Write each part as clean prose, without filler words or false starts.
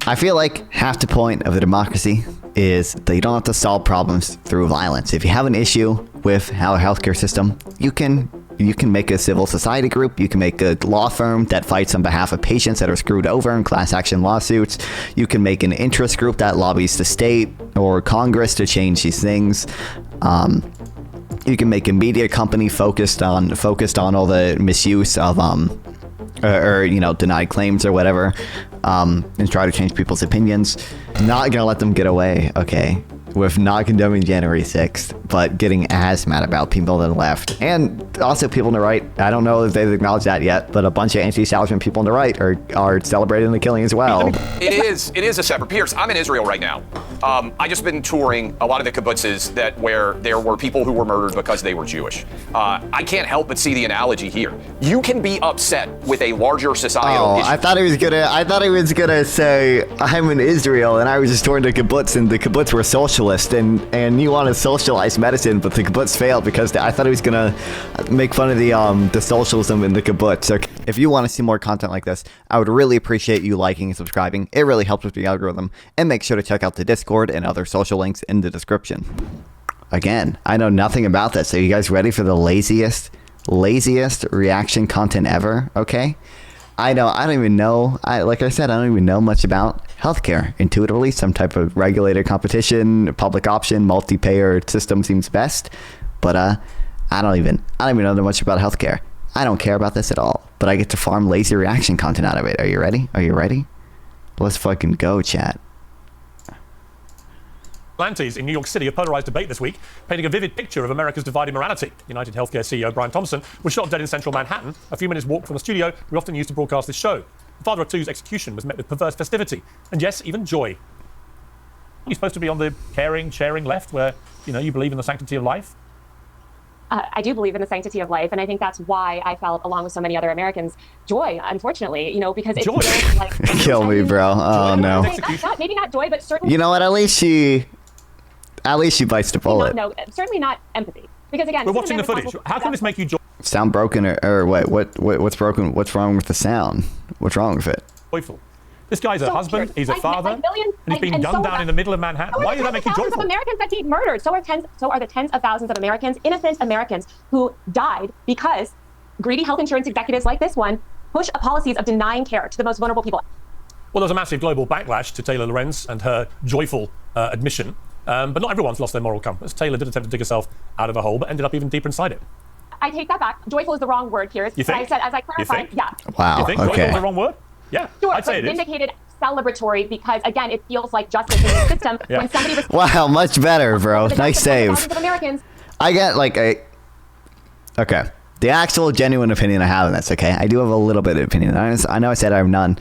I feel like half the point of the democracy is that you don't have to solve problems through violence. If you have an issue with our healthcare system, you can make a civil society group. You can make a law firm that fights on behalf of patients that are screwed over in class action lawsuits. You can make an interest group that lobbies the state or Congress to change these things. You can make a media company focused on all the misuse of denied claims or whatever, and try to change people's opinions. Not gonna let them get away, okay, with not condemning January 6th, but getting as mad about people on the left and also people on the right. I don't know if they've acknowledged that yet, but a bunch of anti-establishment people on the right are celebrating the killing as well. It is a separate. Piers, I'm in Israel right now. I just been touring a lot of the kibbutzes where there were people who were murdered because they were Jewish. I can't help but see the analogy here. You can be upset with a larger societal issue. I thought he was gonna say I'm in Israel and I was just touring the kibbutz and the kibbutz were socialist and you want to socialize medicine, but the kibbutz failed because I thought he was gonna make fun of the socialism in the kibbutz. Okay. If you want to see more content like this, I would really appreciate you liking and subscribing. It really helps with the algorithm. And make sure to check out the Discord and other social links in the description. Again, I know nothing about this. Are you guys ready for the laziest reaction content ever? Okay. I don't even know. Like I said, I don't even know much about healthcare. Intuitively, some type of regulated competition, public option, multi-payer system seems best. But I don't even know that much about healthcare. I don't care about this at all. But I get to farm lazy reaction content out of it. Are you ready? Are you ready? Let's fucking go, chat. Vigilantes in New York City, a polarized debate this week, painting a vivid picture of America's divided morality. UnitedHealthcare CEO Briahna was shot dead in central Manhattan, a few minutes walk from the studio we often use to broadcast this show. The father of two's execution was met with perverse festivity, and yes, even joy. You're supposed to be on the caring, sharing left, where you believe in the sanctity of life. I do believe in the sanctity of life, and I think that's why I felt, along with so many other Americans, joy, unfortunately, because it feels like... Kill me, bro. Oh, no. Maybe not joy, but certainly... You know what? At least she bites the bullet. No, certainly not empathy. Because, again... We're watching the footage. How can this make you joyful? Sound broken or what's broken? What's wrong with the sound? What's wrong with it? Joyful. This guy's a husband, he's a father, and he's being gunned down in the middle of Manhattan. Why does that make you joyful? Of Americans that keep murdered. So are the tens of thousands of Americans, innocent Americans, who died because greedy health insurance executives like this one push policies of denying care to the most vulnerable people. Well, there's a massive global backlash to Taylor Lorenz and her joyful admission, but not everyone's lost their moral compass. Taylor did attempt to dig herself out of a hole, but ended up even deeper inside it. I take that back. Joyful is the wrong word, Piers. You think? As I clarified, yeah. Wow. You think okay. joyful is the wrong word? Yeah, sure, I'd say it is. Vindicated, celebratory, because again, it feels like justice in the system when somebody was... Wow, much better, bro. Nice save. I get okay. The actual genuine opinion I have on this, okay? I do have a little bit of opinion. I know I said I have none.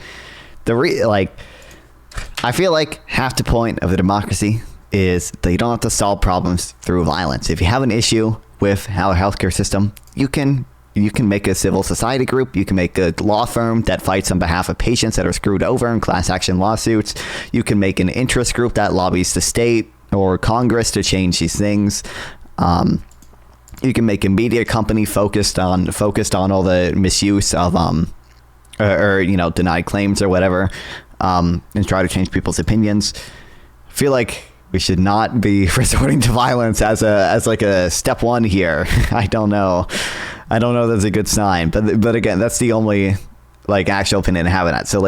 I feel like half the point of the democracy is that you don't have to solve problems through violence. If you have an issue with our healthcare system, you can make a civil society group. You can make a law firm that fights on behalf of patients that are screwed over in class action lawsuits. You can make an interest group that lobbies the state or Congress to change these things. You can make a media company focused on all the misuse of denied claims or whatever, and try to change people's opinions. I feel like we should not be resorting to violence as a step one here. I don't know that's a good sign, but again, that's the only actual opinion I have on that. So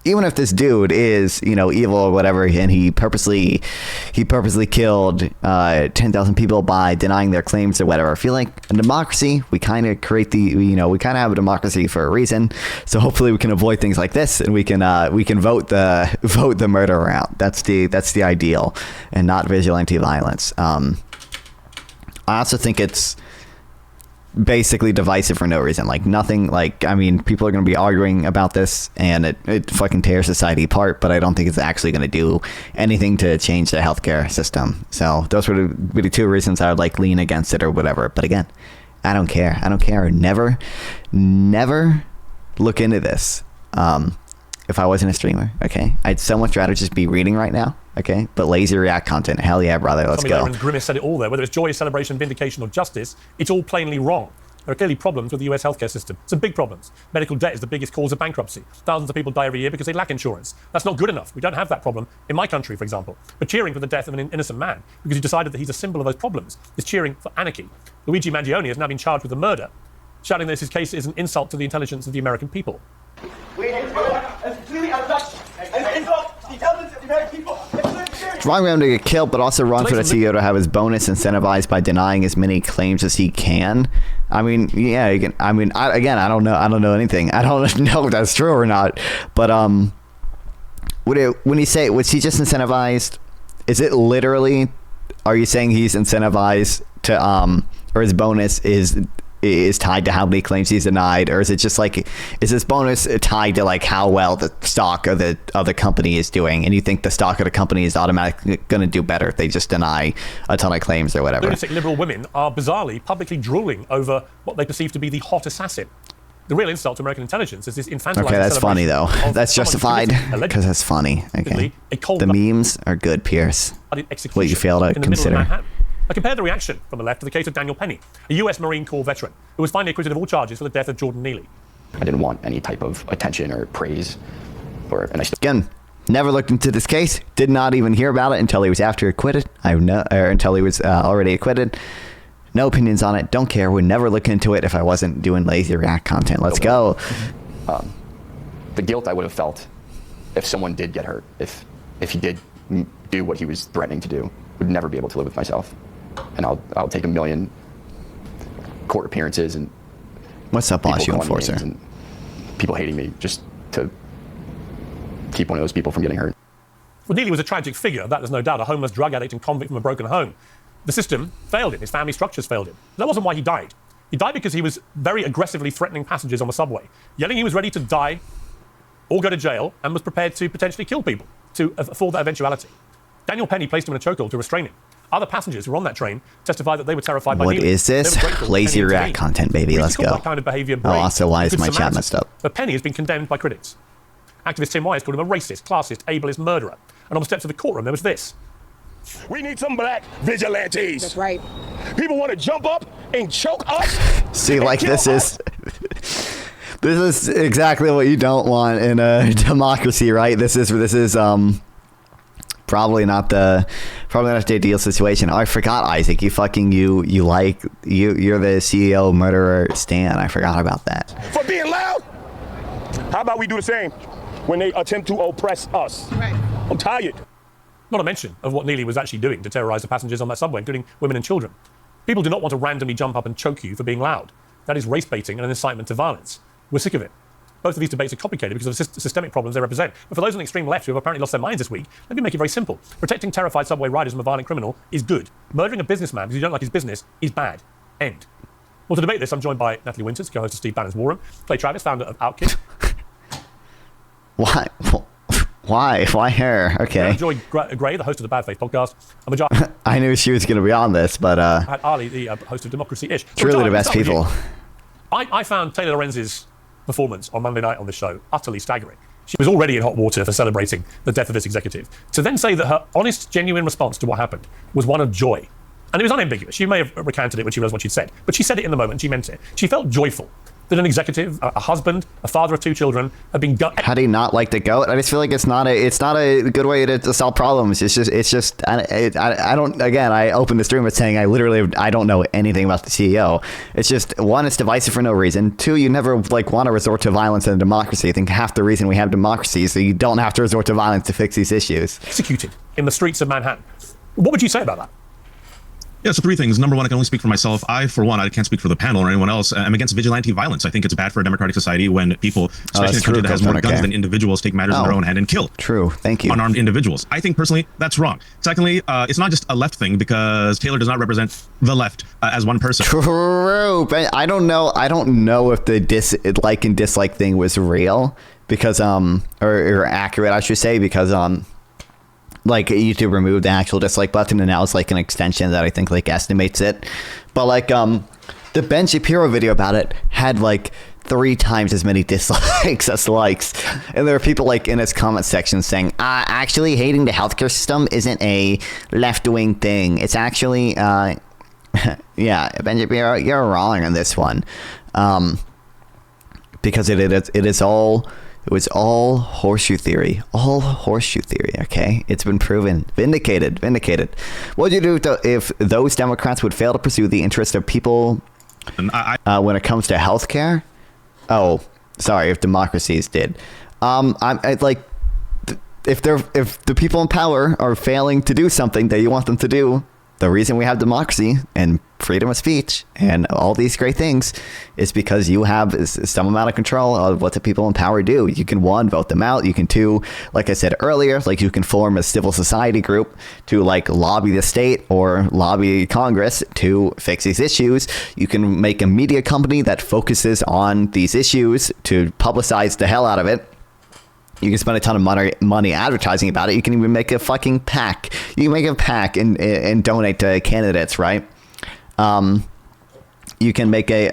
even if this dude is evil or whatever, and he purposely killed 10,000 people by denying their claims or whatever, I feel like in democracy we kind of create we kind of have a democracy for a reason. So hopefully we can avoid things like this, and we can vote the murderer out. That's the ideal, and not vigilante violence. I also think it's basically divisive for no reason. Nothing. People are going to be arguing about this, and it fucking tears society apart, but I don't think it's actually going to do anything to change the healthcare system. So those would be the two reasons I would lean against it or whatever. But again, I don't care. Never look into this. If I wasn't a streamer, okay, I'd so much rather just be reading right now, okay? But lazy react content, hell yeah, brother, let's go. Grimace said it all there. Whether it's joy, celebration, vindication, or justice, it's all plainly wrong. There are clearly problems with the US healthcare system. Some big problems. Medical debt is the biggest cause of bankruptcy. Thousands of people die every year because they lack insurance. That's not good enough. We don't have that problem in my country, for example. But cheering for the death of an innocent man because you decided that he's a symbol of those problems is cheering for anarchy. Luigi Mangione has now been charged with the murder, shouting that his case is an insult to the intelligence of the American people. It's wrong for him to get killed, but also wrong for the CEO to have his bonus incentivized by denying as many claims as he can. I mean, yeah, you can, I mean, I don't know anything. I don't know if that's true or not. But when you say, was he just incentivized? Is it literally? Are you saying he's incentivized to or his bonus is tied to how many claims he's denied, or is it just like, is this bonus tied to like how well the stock of the company is doing, and you think the stock of the company is automatically going to do better if they just deny a ton of claims or whatever? Lunatic liberal women are bizarrely publicly drooling over what they perceve to be the hot assassin. The real insult to American intelligence is this infantilizing. Okay, that's funny though. That's justified because that's funny. Okay, the memes are good, Piers. What you fail to consider. I compare the reaction from the left to the case of Daniel Penny, a US Marine Corps veteran who was finally acquitted of all charges for the death of Jordan Neely. I didn't want any type of attention or praise, again, never looked into this case. Did not even hear about it until he was acquitted. Until he was already acquitted. No opinions on it. Don't care. Would never look into it if I wasn't doing lazy React content. Let's go. The guilt I would have felt if someone did get hurt, if he did do what he was threatening to do, would never be able to live with myself. And I'll take 1 million court appearances and what's up, boss? You enforcer. And people hating me just to keep one of those people from getting hurt. Well, Neely was a tragic figure. That there's no doubt. A homeless drug addict and convict from a broken home. The system failed him. His family structures failed him. That wasn't why he died. He died because he was very aggressively threatening passengers on the subway, yelling he was ready to die or go to jail, and was prepared to potentially kill people to afford that eventuality. Daniel Penny placed him in a chokehold to restrain him. Other passengers who were on that train testified that they were terrified by Neely. What is this? Lazy React content, baby. Let's go. Kind of behavior also, why is my chat messed up? But Penny has been condemned by critics. Activist Tim Wise called him a racist, classist, ableist murderer. And on the steps of the courtroom, there was this. We need some black vigilantes. That's right. People want to jump up and choke us. See, like this is exactly what you don't want in a democracy, right? This is probably not the ideal situation. Oh, I forgot, Isaac. You're the CEO murderer Stan. I forgot about that. For being loud. How about we do the same when they attempt to oppress us? Right. I'm tired. Not a mention of what Neely was actually doing to terrorize the passengers on that subway, including women and children. People do not want to randomly jump up and choke you for being loud. That is race baiting and an incitement to violence. We're sick of it. Both of these debates are complicated because of the systemic problems they represent. But for those on the extreme left who have apparently lost their minds this week, let me make it very simple. Protecting terrified subway riders from a violent criminal is good. Murdering a businessman because you don't like his business is bad. End. Well, to debate this, I'm joined by Natalie Winters, co-host of Steve Bannon's War Room, Clay Travis, founder of Outkick. Why? Why her? Okay. Joy Gray, the host of the Bad Faith podcast. I knew she was going to be on this, but Ali, the host of Democracy-Ish. Truly the best people. I found Taylor Lorenz's performance on Monday night on the show utterly staggering. She was already in hot water for celebrating the death of this executive. To then say that her honest, genuine response to what happened was one of joy. And it was unambiguous. She may have recanted it when she realized what she'd said, but she said it in the moment. She meant it. She felt joyful that an executive, a husband, a father of 2 children, had been How do you not like the goat? I just feel like it's not a good way to solve problems. It's just I don't. Again, I opened the stream with saying I don't know anything about the CEO. It's just, one, it's divisive for no reason. 2, you never want to resort to violence in a democracy. I think half the reason we have democracy is so you don't have to resort to violence to fix these issues. Executed in the streets of Manhattan. What would you say about that? Yeah, so 3 things. Number 1, I can only speak for myself. I can't speak for the panel or anyone else. I'm against vigilante violence. I think it's bad for a democratic society when people, especially in a country that has more guns than individuals, take matters in their own hand and kill. True. Thank you. Unarmed individuals. I think personally that's wrong. Secondly, it's not just a left thing because Taylor does not represent the left as one person. True. But I don't know if the dislike and dislike thing was real because or accurate, I should say, because YouTube removed the actual dislike button, and now it's an extension that I think estimates it. But the Ben Shapiro video about it had 3 times as many dislikes as likes, and there are people in his comment section saying, actually hating the healthcare system isn't a left-wing thing. It's actually Yeah, Benjamin, you're wrong on this one, because it was all horseshoe theory, okay? It's been proven, vindicated. What would you do if those Democrats would fail to pursue the interest of people when it comes to healthcare? Oh, sorry, if democracies did. If the people in power are failing to do something that you want them to do, the reason we have democracy and freedom of speech and all these great things is because you have some amount of control of what the people in power do. You can, one, vote them out. You can, two, like I said earlier, like you can form a civil society group to like lobby the state or lobby Congress to fix these issues. You can make a media company that focuses on these issues to publicize the hell out of it. You can spend a ton of money advertising about it. You can even make a fucking PAC. You can make a PAC and donate to candidates, right? You can make a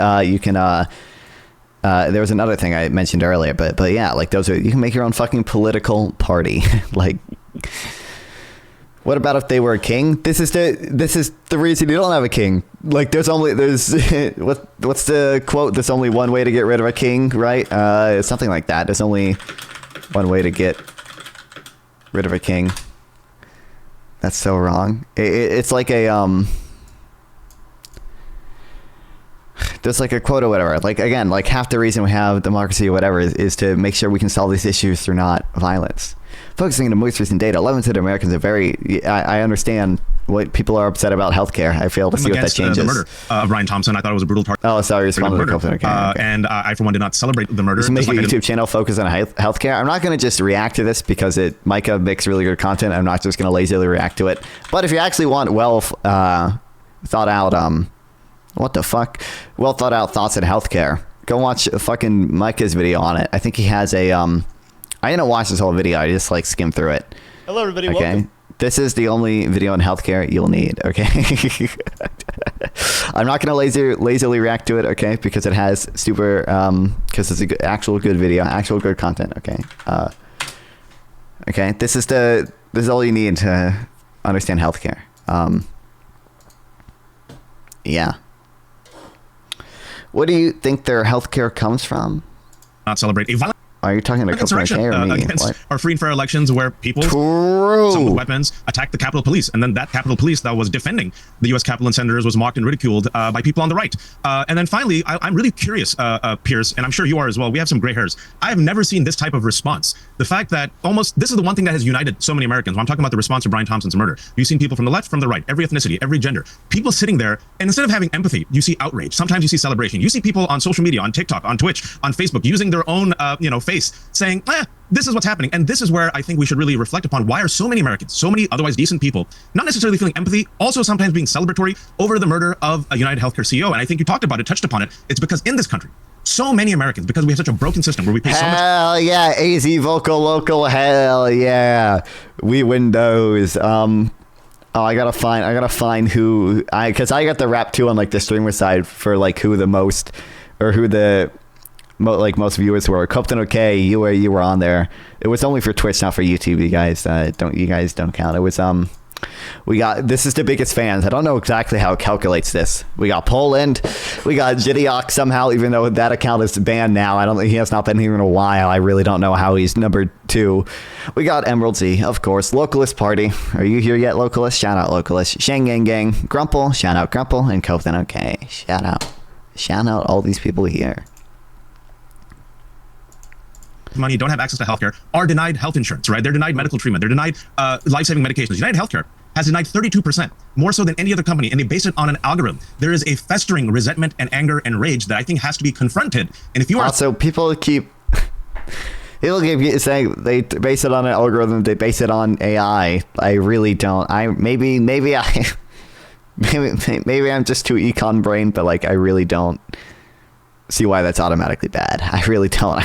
there was another thing I mentioned earlier, but yeah, like those are, you can make your own fucking political party. Like, what about if they were a king? This is the reason you don't have a king. Like there's what's the quote? There's only one way to get rid of a king, right? Something like that. There's only one way to get rid of a king. That's so wrong. It's like a there's like a quote or whatever. Like, again, like half the reason we have democracy or whatever is to make sure we can solve these issues through not violence. Focusing on the most recent data, 11% of Americans are very. I understand what people are upset about healthcare. I fail to see what that changes. The murder of Brian Thompson. I thought it was a brutal target. Oh, sorry, responded to the okay. And I, for one, did not celebrate the murder. Just make a YouTube channel focus on healthcare. I'm not going to just react to this because Micah makes really good content. I'm not just going to lazily react to it. But if you actually want well thought out, what the fuck? Well thought out thoughts on healthcare, go watch fucking Micah's video on it. I think he has a I didn't watch this whole video. I just like skimmed through it. Hello, everybody. Okay. Welcome. This is the only video on healthcare you'll need, okay? I'm not going to lazily react to it, okay? Because it has super, because it's actual good video, actual good content, okay? Okay, this is all you need to understand healthcare. Yeah. What do you think their healthcare comes from? Not celebrate a violent. Are you talking to insurrection against our free and fair elections, where people, some with weapons, attacked the Capitol Police, and then that Capitol Police that was defending the U.S. Capitol and senators was mocked and ridiculed by people on the right. And then finally, I'm really curious, Piers, and I'm sure you are as well. We have some gray hairs. I have never seen this type of response. The fact that this is the one thing that has united so many Americans. When I'm talking about the response to Brian Thompson's murder, you've seen people from the left, from the right, every ethnicity, every gender, people sitting there, and instead of having empathy, you see outrage. Sometimes you see celebration. You see people on social media, on TikTok, on Twitch, on Facebook, using their own, face, saying, this is what's happening. And this is where I think we should really reflect upon why are so many Americans, so many otherwise decent people, not necessarily feeling empathy, also sometimes being celebratory over the murder of a UnitedHealthcare CEO. And I think you talked about it, touched upon it. It's because in this country, so many Americans, because we have such a broken system where we pay so much. Hell yeah, AZ vocal local. Hell yeah, we Windows. I gotta find who because I got the rap too on like the streamer side for like who the most or who the most viewers were. Captain OK, you were on there. It was only for Twitch, not for YouTube. You guys don't count. It was this is the biggest fans. I don't know exactly how it calculates this. We got Poland, we got Jidiok somehow, even though that account is banned now. He has not been here in a while. I really don't know how he's number 2. We got Emerald Z, of course. Localist Party. Are you here yet, Localist? Shout out Localist. Shang Gang Gang, Grumple, shout out Grumple, and Captain OK. Shout out all these people here. Money, don't have access to healthcare, are denied health insurance, right? They're denied medical treatment. They're denied life-saving medications. UnitedHealthcare has denied 32%, more so than any other company, and they base it on an algorithm. There is a festering resentment and anger and rage that I think has to be confronted. And if you are also people keep saying they base it on an algorithm, they base it on AI. I really don't. Maybe I'm just too econ brain, but like I really don't see why that's automatically bad. I really don't.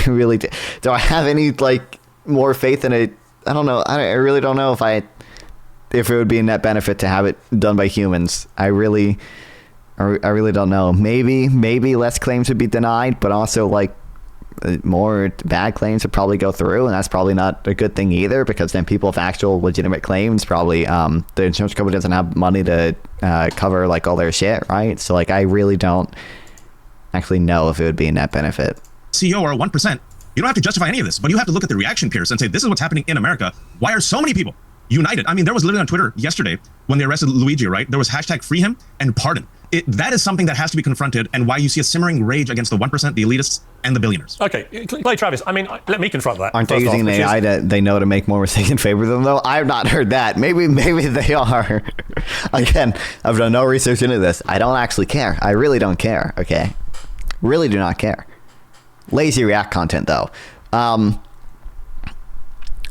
Do I have any like more faith in it? I don't know. I really don't know if it would be a net benefit to have it done by humans. I really don't know. Maybe less claims would be denied, but also like more bad claims would probably go through, and that's probably not a good thing either, because then people with actual legitimate claims probably the insurance company doesn't have money to cover like all their shit, right? So like I really don't actually know if it would be a net benefit. CEO or 1%. You don't have to justify any of this, but you have to look at the reaction, Piers, and say, this is what's happening in America. Why are so many people united? I mean, there was literally on Twitter yesterday when they arrested Luigi, right? There was hashtag free him and pardon. That is something that has to be confronted, and why you see a simmering rage against the 1%, the elitists, and the billionaires. Okay, Clay Travis, I mean, let me confront that. Aren't they using an AI that they know to make more mistakes in favor of them, though? I have not heard that. Maybe they are. Again, I've done no research into this. I don't actually care. I really don't care, okay? Really do not care. Lazy React content, though.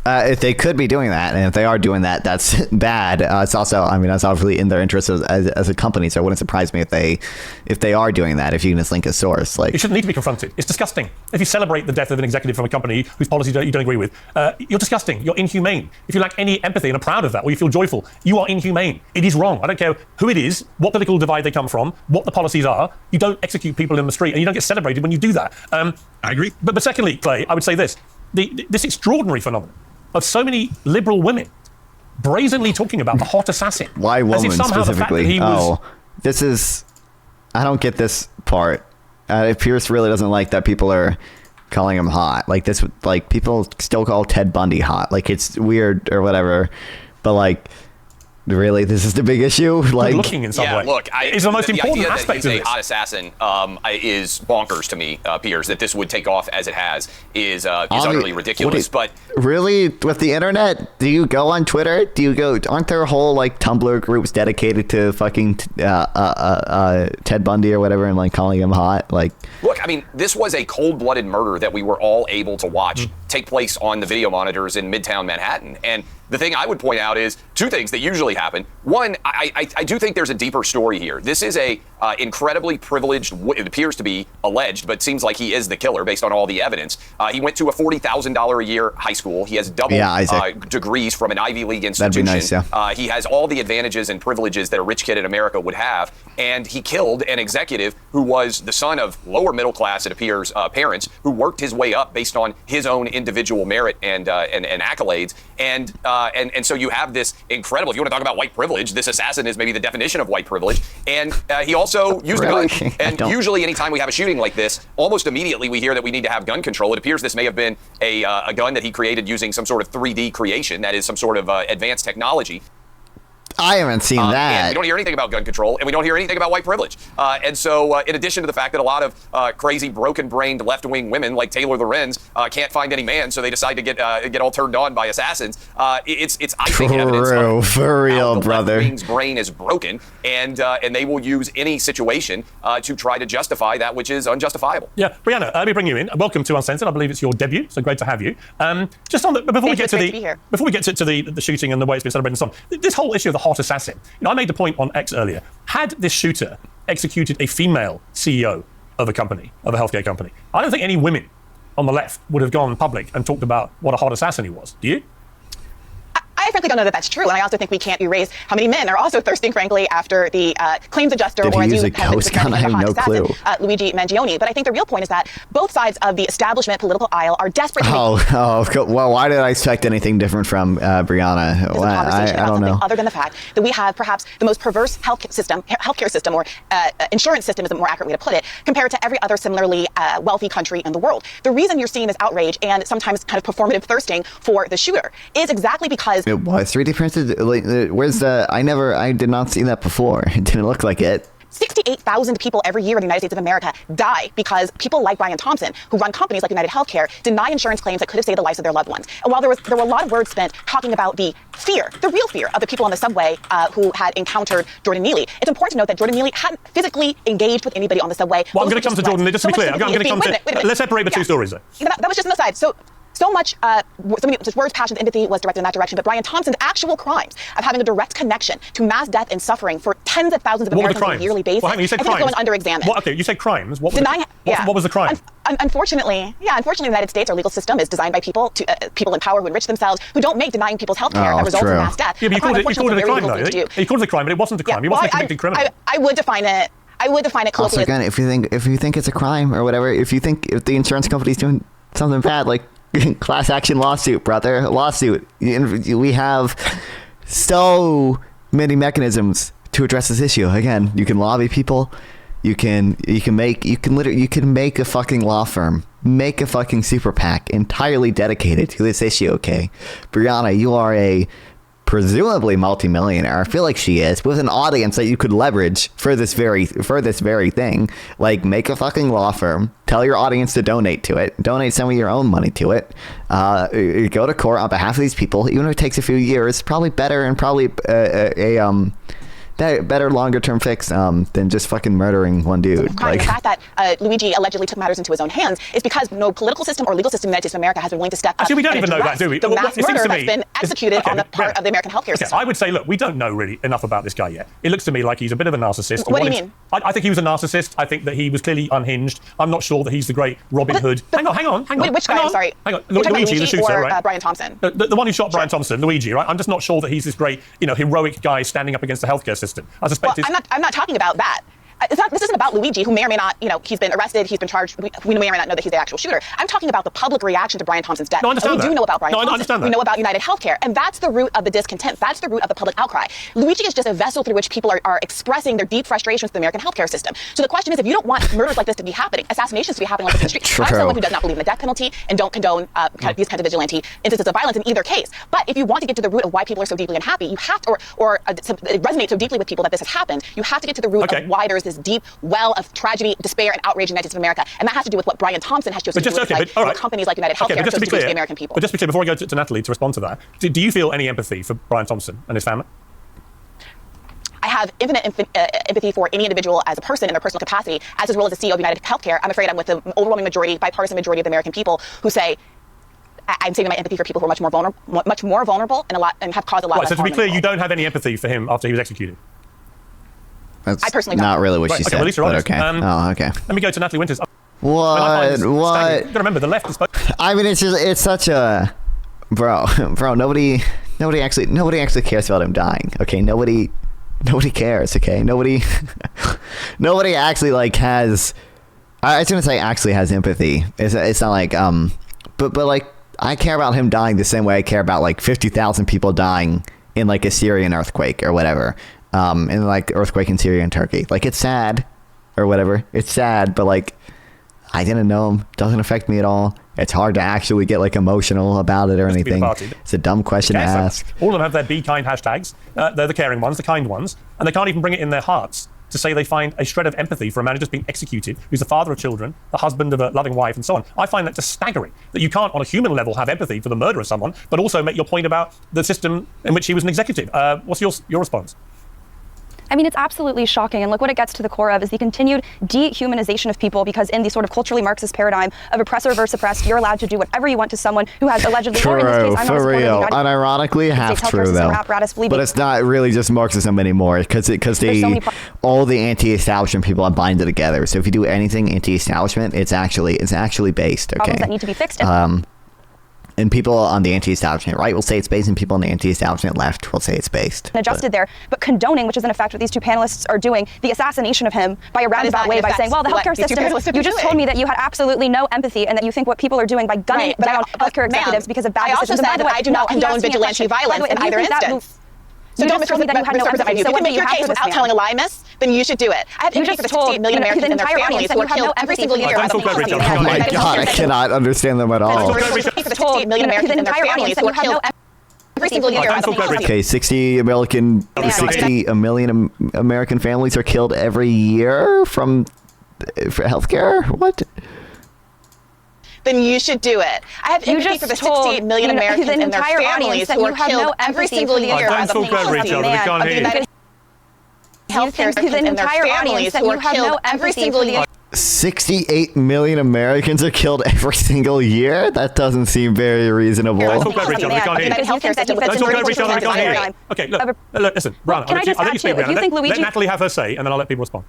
If they could be doing that, and if they are doing that, that's bad. It's also, I mean, that's obviously in their interest as a company, so it wouldn't surprise me if they are doing that, if you can just link a source. Like, it shouldn't need to be confronted. It's disgusting. If you celebrate the death of an executive from a company whose policies you don't agree with, you're disgusting. You're inhumane. If you lack any empathy and are proud of that, or you feel joyful, you are inhumane. It is wrong. I don't care who it is, what political divide they come from, what the policies are. You don't execute people in the street, and you don't get celebrated when you do that. I agree. But secondly, Clay, I would say this. This extraordinary phenomenon of so many liberal women brazenly talking about the hot assassin. Why woman specifically? I don't get this part. Pierce really doesn't like that people are calling him hot. Like this, like people still call Ted Bundy hot. Like it's weird or whatever, but like, really, this is the big issue. Like looking in some way. Look, it's the most important aspect of this. A hot assassin is bonkers to me, Piers. That this would take off as it has is utterly ridiculous. But really, with the internet, do you go on Twitter? Do you go? Aren't there whole like Tumblr groups dedicated to fucking Ted Bundy or whatever, and like calling him hot? Like, look, I mean, this was a cold-blooded murder that we were all able to watch take place on the video monitors in Midtown Manhattan, and the thing I would point out is two things that usually happen. One, I do think there's a deeper story here. This is a incredibly privileged, it appears to be alleged, but seems like he is the killer based on all the evidence. He went to a $40,000 a year high school. He has double degrees from an Ivy League institution. That'd be nice, he has all the advantages and privileges that a rich kid in America would have. And he killed an executive who was the son of lower middle class, it appears, parents, who worked his way up based on his own individual merit and accolades. And so you have this incredible, if you want to talk about white privilege, this assassin is maybe the definition of white privilege. And he also used a gun. And usually anytime we have a shooting like this, almost immediately we hear that we need to have gun control. It appears this may have been a gun that he created using some sort of 3D creation, that is some sort of advanced technology. I haven't seen that. And we don't hear anything about gun control, and we don't hear anything about white privilege. And so in addition to the fact that a lot of crazy, broken-brained left-wing women like Taylor Lorenz can't find any man, so they decide to get all turned on by assassins, it's I think, evidence of for real, how the brother. left-wing's brain is broken, and they will use any situation to try to justify that which is unjustifiable. Yeah, Briahna, let me bring you in. Welcome to Uncensored. I believe it's your debut, so great to have you. Just on before we get to the shooting and the way it's been celebrated and so on, this whole issue of the hot assassin. I made the point on X earlier. Had this shooter executed a female CEO of a company, of a healthcare company, I don't think any women on the left would have gone public and talked about what a hot assassin he was. Do you? I frankly don't know that that's true, and I also think we can't erase how many men are also thirsting, frankly, after the claims adjuster, or as you have been describing as a hot assassin, Luigi Mangione. But I think the real point is that both sides of the establishment political aisle are desperate. Well, why did I expect anything different from Briahna? I don't know. Other than the fact that we have perhaps the most perverse healthcare system, or insurance system is a more accurate way to put it, compared to every other similarly wealthy country in the world. The reason you're seeing this outrage and sometimes kind of performative thirsting for the shooter is exactly because. What 3D printed? Where's the? I did not see that before. It didn't look like it. 68,000 people every year in the United States of America die because people like Brian Thompson, who run companies like UnitedHealthcare, deny insurance claims that could have saved the lives of their loved ones. And while there were a lot of words spent talking about the real fear of the people on the subway who had encountered Jordan Neely, it's important to note that Jordan Neely hadn't physically engaged with anybody on the subway. Well, I'm going to come to Jordan Neely, just to be clear. I'm going to come to. Let's separate the two stories, though. That was just an aside. So much, just words, passions, empathy was directed in that direction. But Brian Thompson's actual crimes of having a direct connection to mass death and suffering for tens of thousands of Americans on a yearly basis, well, you said crimes. Going under-examined. Okay, you said crimes. What was the crime? Unfortunately, the United States, our legal system is designed by people in power who enrich themselves, who don't make denying people's health care that results in mass death. Yeah, but you called it a crime, though. You called it a crime, but it wasn't a crime. He wasn't a convicted criminal. I would define it. I would define it colloquially. Also, again, if you think it's a crime or whatever, if the insurance company's doing something bad, like class action lawsuit, brother, lawsuit. We have so many mechanisms to address this issue. Again, you can lobby people. You can make a fucking law firm, make a fucking super PAC entirely dedicated to this issue. Okay, Briahna, you are a presumably multimillionaire. I feel like she is, with an audience that you could leverage for this very thing. Like, make a fucking law firm, tell your audience to donate to it, donate some of your own money to it, go to court on behalf of these people, even if it takes a few years. Probably better, and probably better longer term fix than just fucking murdering one dude. The fact that Luigi allegedly took matters into his own hands is because no political system or legal system in the United States of America has been willing to step up. Actually, we don't even know that, do we? The mass murder that's been executed on the part of the American healthcare system. I would say, look, we don't know really enough about this guy yet. It looks to me like he's a bit of a narcissist. What do you mean? I think he was a narcissist. I think that he was clearly unhinged. I'm not sure that he's the great Robin Hood. Hang on. Which guy? I'm sorry. Hang on. Luigi, the shooter, or right? Brian Thompson? The one who shot Brian Thompson, Luigi, right? I'm just not sure that he's this great, heroic guy standing up against the healthcare system. I suspect I'm not talking about that. This isn't about Luigi, who may or may not, he's been arrested, he's been charged. We may or may not know that he's the actual shooter. I'm talking about the public reaction to Brian Thompson's death. No, I understand we do know about Brian Thompson. I understand that. We know about UnitedHealthcare, and that's the root of the discontent. That's the root of the public outcry. Luigi is just a vessel through which people are expressing their deep frustrations with the American healthcare system. So the question is, if you don't want murders like this to be happening, assassinations to be happening like this in the street, I'm someone who does not believe in the death penalty and don't condone these kinds of vigilante instances of violence in either case. But if you want to get to the root of why people are so deeply unhappy, you have to, or resonate so deeply with people that this has happened, you have to get to the root of why there is this deep well of tragedy, despair, and outrage in the United States of America. And that has to do with what Brian Thompson has chosen to do with companies like UnitedHealthcare and chosen to do to the American people. But just to be clear, before I go to Natalie to respond to that, do you feel any empathy for Brian Thompson and his family? I have infinite empathy for any individual as a person in their personal capacity, as well as the CEO of UnitedHealthcare. I'm afraid I'm with the overwhelming majority, bipartisan majority of the American people who say, I'm saving my empathy for people who are much more vulnerable and have caused a lot of harm. So to be clear, you don't have any empathy for him after he was executed? That's I personally don't. Not really what she said. Well, but okay. Okay. Let me go to Natalie Winters. What? You've got to remember, the left is... I mean, it's such a... Bro, nobody actually cares about him dying, okay? Nobody cares, okay? Nobody actually, has... I was going to say actually has empathy. It's not like... But I care about him dying the same way I care about, 50,000 people dying in, a Syrian earthquake or whatever. Earthquake in Syria and Turkey. It's sad or whatever. It's sad, but I didn't know him. Doesn't affect me at all. It's hard to actually get emotional about it or anything. It's a dumb question to ask. All of them have their Be Kind hashtags. They're the caring ones, the kind ones, and they can't even bring it in their hearts to say they find a shred of empathy for a man who's just been executed, who's the father of children, the husband of a loving wife, and so on. I find that just staggering, that you can't, on a human level, have empathy for the murder of someone, but also make your point about the system in which he was an executive. What's your response? I mean, it's absolutely shocking. And look, what it gets to the core of is the continued dehumanization of people, because in the sort of culturally Marxist paradigm of oppressor versus oppressed, you're allowed to do whatever you want to someone who has allegedly, or in this case, I'm not for real. Unironically, half true though. But it's not really just Marxism anymore, because all the anti-establishment people are binded together. So if you do anything anti-establishment, it's actually based. Okay. Problems that need to be fixed. And people on the anti-establishment right will say it's based, and people on the anti-establishment left will say it's based. Adjusted there, but condoning, which is in effect what these two panelists are doing, the assassination of him by a roundabout way, by saying, well, the healthcare system, you just told me that you had absolutely no empathy and that you think what people are doing by gunning down healthcare executives because of bad decisions. I also said that I do not condone vigilante violence in either instance. So don't misrepresent my view. If you can make your case without telling a lie, miss, then you should do it. I have empathy for the 68 million Americans and their families who are killed every single year. Oh my God, I cannot understand them at all. For the 68 million Americans and their families who are killed every single year. Okay, 60 million American families are killed every year for healthcare? What? Then you should do it. I have empathy for the 68 million Americans and their families who are killed every single year by the policy of the United Healthcare system and their families who are killed every single year. 68 million Americans are killed every single year? That doesn't seem very reasonable. Let's talk over each other. We can't hear you. Let's talk over each other. We can't hear you. Okay, look, listen, Briahna, I'll let you speak, Briahna. Let Natalie have her say, and then I'll let people respond.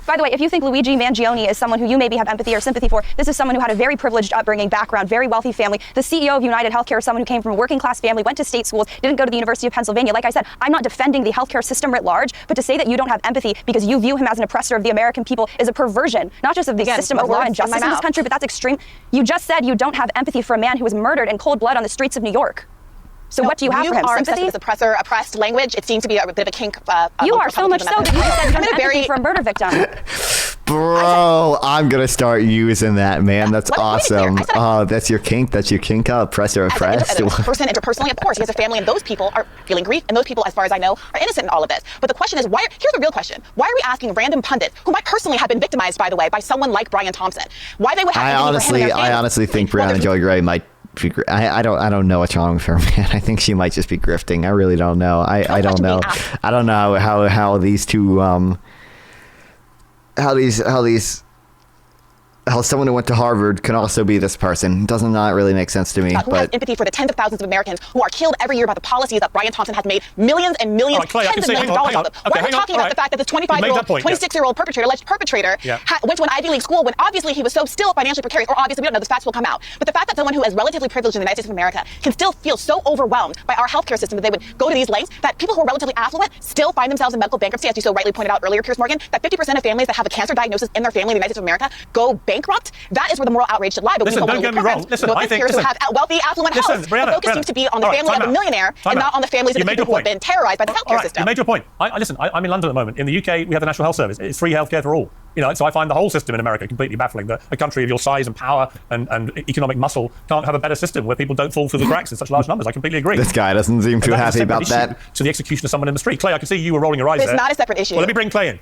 By the way, if you think Luigi Mangione is someone who you maybe have empathy or sympathy for, this is someone who had a very privileged upbringing, background, very wealthy family. The CEO of UnitedHealthcare is someone who came from a working class family, went to state schools, didn't go to the University of Pennsylvania. Like I said, I'm not defending the healthcare system writ large, but to say that you don't have empathy because you view him as an oppressor of the American people is a perversion, not just of the system of law and justice in this country, but that's extreme. You just said you don't have empathy for a man who was murdered in cold blood on the streets of New York. So what do you have for him? Sympathy? With oppressed language. It seems to be a bit of a kink. You are so much so that you said you don't have empathy for a murder victim. Bro, I'm gonna start using that, man. That's awesome. Oh, that's your kink. That's your kink. Oppressor, oppressed. As a person, interpersonally, of course, he has a family, and those people are feeling grief, and those people, as far as I know, are innocent in all of this. But the question is, why? Here's the real question: why are we asking random pundits, who might personally have been victimized, by the way, by someone like Brian Thompson, why they would have? I honestly think Briahna Joy Gray might. I don't know what's wrong with her, man. I think she might just be grifting. I really don't know. I don't know. I don't know how these two how someone who went to Harvard can also be this person. Does not really make sense to me. Who has empathy for the tens of thousands of Americans who are killed every year by the policies that Brian Thompson has made millions and millions, tens of millions of dollars on them. Why are we talking about the fact that this 25-year-old, 26-year-old alleged perpetrator, went to an Ivy League school when obviously he was still financially precarious, or obviously we don't know, the facts will come out. But the fact that someone who is relatively privileged in the United States of America can still feel so overwhelmed by our healthcare system that they would go to these lengths, that people who are relatively affluent still find themselves in medical bankruptcy, as you so rightly pointed out earlier, Piers Morgan, that 50% of families that have a cancer diagnosis in their family in the United States of America go bankrupt. That is where the moral outrage should lie. But listen, don't get me wrong. Listen, I think who have wealthy, affluent health. Briahna, the focus seems to be on the family of a millionaire and not on the families of the people who have been terrorized by the healthcare system. You made your point. Listen, I'm in London at the moment. In the UK, we have the National Health Service. It's free healthcare for all. So I find the whole system in America completely baffling. That a country of your size and power and economic muscle can't have a better system where people don't fall through the cracks in such large numbers. I completely agree. This guy doesn't seem too happy about that. To the execution of someone in the street. Clay, I can see you were rolling your eyes there. It's not a separate issue. Well, let me bring Clay in.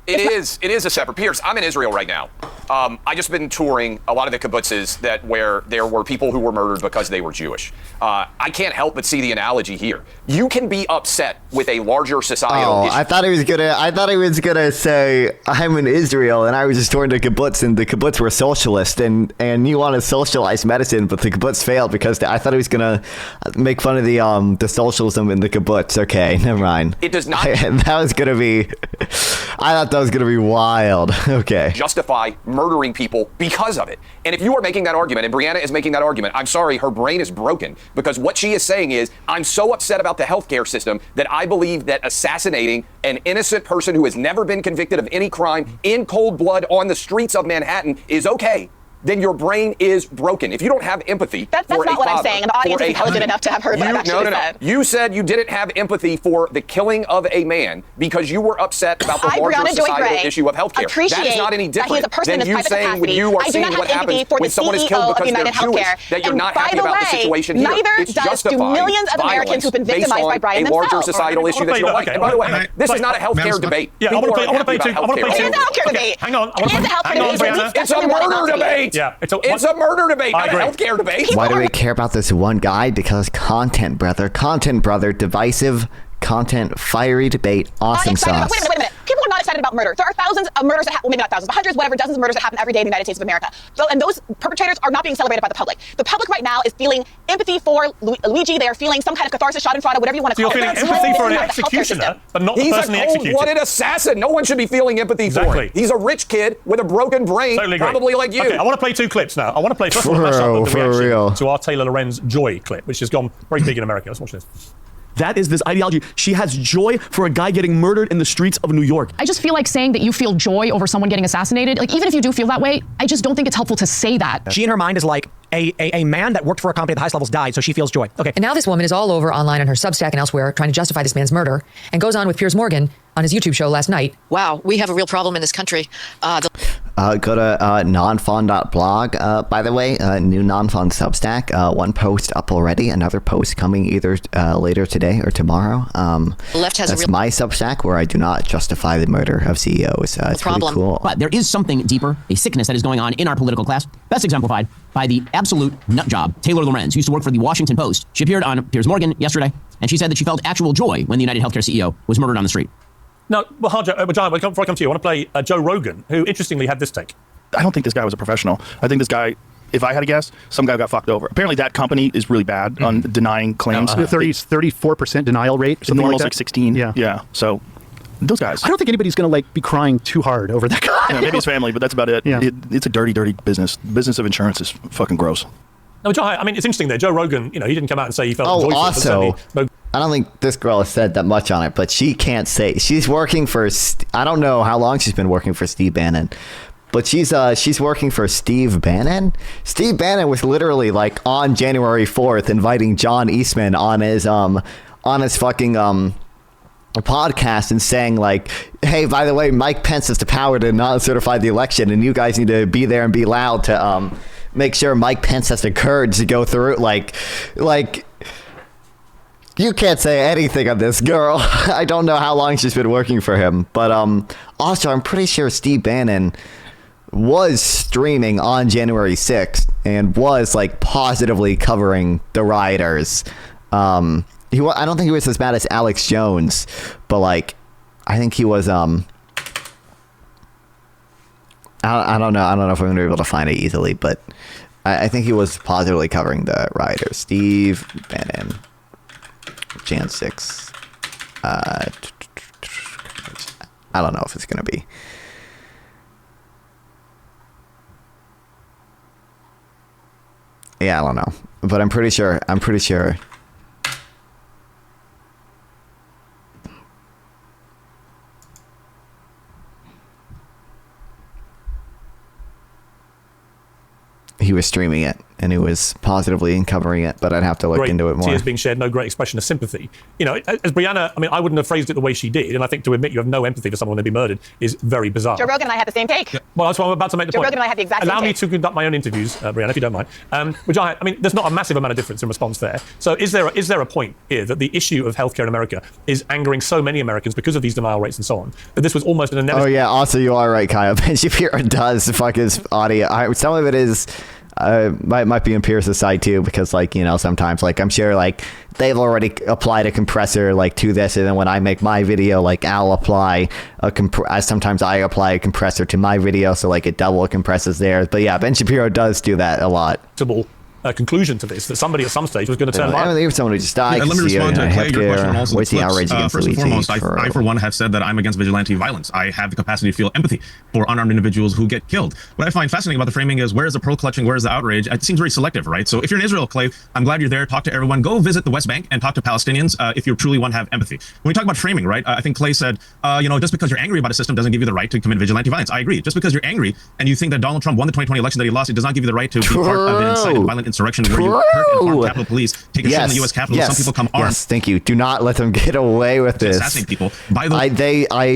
It is a separate. Piers, I'm in Israel right now. I just been touring a lot of the kibbutzes where there were people who were murdered because they were Jewish. I can't help but see the analogy here. You can be upset with a larger societal issue. I thought he was gonna say I'm in Israel and I was just touring the kibbutz and the kibbutz were socialist and you want to socialize medicine, but the kibbutz failed because I thought he was gonna make fun of the socialism in the kibbutz. Okay, never mind. It does not. That was gonna be. I thought that was going to be wild. Okay. Justify murdering people because of it. And if you are making that argument, and Briahna is making that argument, I'm sorry, her brain is broken. Because what she is saying is, I'm so upset about the healthcare system that I believe that assassinating an innocent person who has never been convicted of any crime in cold blood on the streets of Manhattan is okay. Then your brain is broken. If you don't have empathy that's for not what I'm saying. And the audience is intelligent enough to have heard what I've actually said. You said you didn't have empathy for the killing of a man because you were upset about the larger societal issue of healthcare. That is not any different than you saying when you are seeing what happens when someone is killed because they're Jewish, that you're not happy about the situation here. It's justified millions of Americans who've been victimized by Brian themselves. A larger societal issue that you don't like. And by the way, this is not a healthcare debate. Yeah, I want to play two. It is a healthcare debate. Hang on. It's a murder debate. Yeah, it's a murder debate, not a healthcare debate. Why do we care about this one guy? Because content, brother. Divisive content, fiery debate, awesome sauce. Wait a minute. People are not excited about murder. There are thousands of murders that happen, well, maybe not thousands, but hundreds, whatever, dozens of murders that happen every day in the United States of America. And those perpetrators are not being celebrated by the public. The public right now is feeling empathy for Luigi. They are feeling some kind of catharsis, schadenfreude, whatever you want to call it. You're feeling empathy for an executioner, but not the person he executed. He's a cold-blooded assassin. No one should be feeling empathy for him. He's a rich kid with a broken brain, probably like you. Okay, I want to play two clips now. I want to play first of all a mashup of the reaction to our Taylor Lorenz Joy clip, which has gone very big in America. Let's watch this. That is this ideology. She has joy for a guy getting murdered in the streets of New York. I just feel like saying that you feel joy over someone getting assassinated, like even if you do feel that way, I just don't think it's helpful to say that. She in her mind is like, a man that worked for a company at the highest levels died, so she feels joy. Okay. And now this woman is all over online on her Substack and elsewhere trying to justify this man's murder and goes on with Piers Morgan on his YouTube show last night. Wow, we have a real problem in this country. Go to nonfon.blog, by the way, new Nonfon Substack. One post up already, another post coming either later today or tomorrow. That's my Substack where I do not justify the murder of CEOs. It's pretty cool. But there is something deeper, a sickness that is going on in our political class, best exemplified by the absolute nut job, Taylor Lorenz, who used to work for the Washington Post. She appeared on Piers Morgan yesterday, and she said that she felt actual joy when the UnitedHealthcare CEO was murdered on the street. Now, Wajahat, before I come to you, I want to play Joe Rogan, who interestingly had this take. I don't think this guy was a professional. I think this guy, if I had to guess, some guy got fucked over. Apparently that company is really bad on denying claims. 34% denial rate. Something almost like 16. Yeah. So Those guys. I don't think anybody's going to like be crying too hard over that guy. Yeah, maybe his family, but that's about it. Yeah. It's a dirty, dirty business. Business of insurance is fucking gross. No, Joe, I mean, it's interesting there. Joe Rogan, he didn't come out and say he felt joyful. Also, I don't think this girl has said that much on it, but she can't say. She's working for, I don't know how long she's been working for Steve Bannon, but she's working for Steve Bannon. Steve Bannon was literally like on January 4th inviting John Eastman on his fucking podcast and saying like, hey, by the way, Mike Pence has the power to not certify the election, and you guys need to be there and be loud to make sure Mike Pence has the courage to go through it. Like you can't say anything on this girl. I don't know how long she's been working for him, but also I'm pretty sure Steve Bannon was streaming on January 6th and was like positively covering the rioters. I don't think he was as bad as Alex Jones, but like I think he was I don't know if I'm gonna be able to find it easily, but I think he was positively covering the rioters. Steve Bannon, Jan 6. I don't know if it's gonna be. Yeah, I don't know, but I'm pretty sure. He was streaming it and he was positively covering it, but I'd have to look into it more. Tears being shed, no great expression of sympathy. As Briahna, I mean, I wouldn't have phrased it the way she did, and I think to admit you have no empathy for someone to be murdered is very bizarre. Joe Rogan and I had the same take. Yeah. Well, that's what I'm about to make the point. Joe Rogan and I had the exact same Allow me take. to conduct my own interviews, Briahna, if you don't mind. There's not a massive amount of difference in response there. So is there a point here that the issue of healthcare in America is angering so many Americans because of these denial rates and so on, that this was almost an inevitable... Oh, yeah, also you are right, Kyle. Ben Shapiro does fuck his audio. Some of it is... might be on Pierce's side too, because sometimes I'm sure they've already applied a compressor to this, and then when I make my video I'll apply sometimes I apply a compressor to my video, so it double compresses theirs. But yeah, Ben Shapiro does do that a lot. Conclusion to this, that somebody at some stage was going to turn violent. I think someone who just died. Let me respond to Clay, your question, and also what's the outrage against first and Luigi foremost, I for one have said that I'm against vigilante violence. I have the capacity to feel empathy for unarmed individuals who get killed. What I find fascinating about the framing is, where is the pearl clutching, where is the outrage? It seems very selective, right? So if you're in Israel, Clay, I'm glad you're there. Talk to everyone. Go visit the West Bank and talk to Palestinians if you truly want to have empathy. When we talk about framing, right, I think Clay said, just because you're angry about a system doesn't give you the right to commit vigilante violence. I agree. Just because you're angry and you think that Donald Trump won the 2020 election that he lost, it does not give you the right to be part of an incited violent insurrection where you hurt and harm Capitol Police, take a shit in the U.S. Capitol. Some people come armed. Yes, thank you. Do not let them get away with this. Assassinate people. By the way,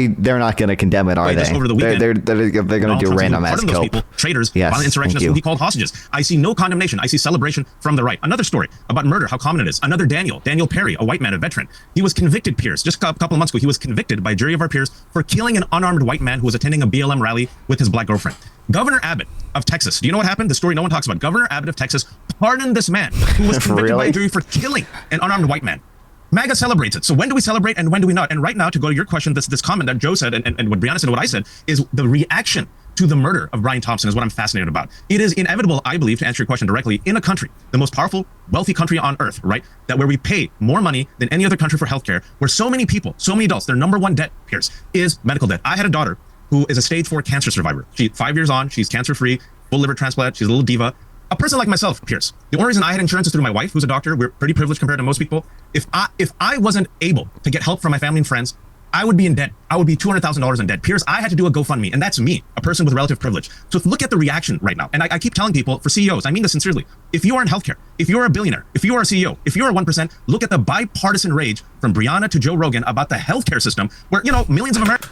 they're not going to condemn it, are they? Over the weekend, they're going to do random ass cope. People, traitors, violent insurrectionists who he called hostages. I see no condemnation. I see celebration from the right. Another story about murder, how common it is. Another Daniel Perry, a white man, a veteran. He was convicted, Piers, just a couple of months ago. He was convicted by a jury of our peers for killing an unarmed white man who was attending a BLM rally with his black girlfriend. Governor Abbott of Texas. Do you know what happened? The story no one talks about. Governor Abbott of Texas pardoned this man who was convicted by a jury for killing an unarmed white man. MAGA celebrates it. So when do we celebrate and when do we not? And right now, to go to your question, this comment that Joe said and what Briahna said and what I said is the reaction to the murder of Brian Thompson is what I'm fascinated about. It is inevitable, I believe, to answer your question directly, in a country, the most powerful, wealthy country on earth, right? That where we pay more money than any other country for healthcare, where so many people, so many adults, their number one debt, Piers, is medical debt. I had a daughter who is a stage 4 cancer survivor. She's 5 years on, she's cancer-free, full liver transplant, she's a little diva. A person like myself, Piers, the only reason I had insurance is through my wife, who's a doctor. We're pretty privileged compared to most people. If I wasn't able to get help from my family and friends, I would be in debt. I would be $200,000 in debt. Piers, I had to do a GoFundMe, and that's me, a person with relative privilege. So look at the reaction right now. And I keep telling people, for CEOs, I mean this sincerely, if you are in healthcare, if you're a billionaire, if you are a CEO, if you're a 1%, look at the bipartisan rage from Briahna to Joe Rogan about the healthcare system, where, millions of Americans...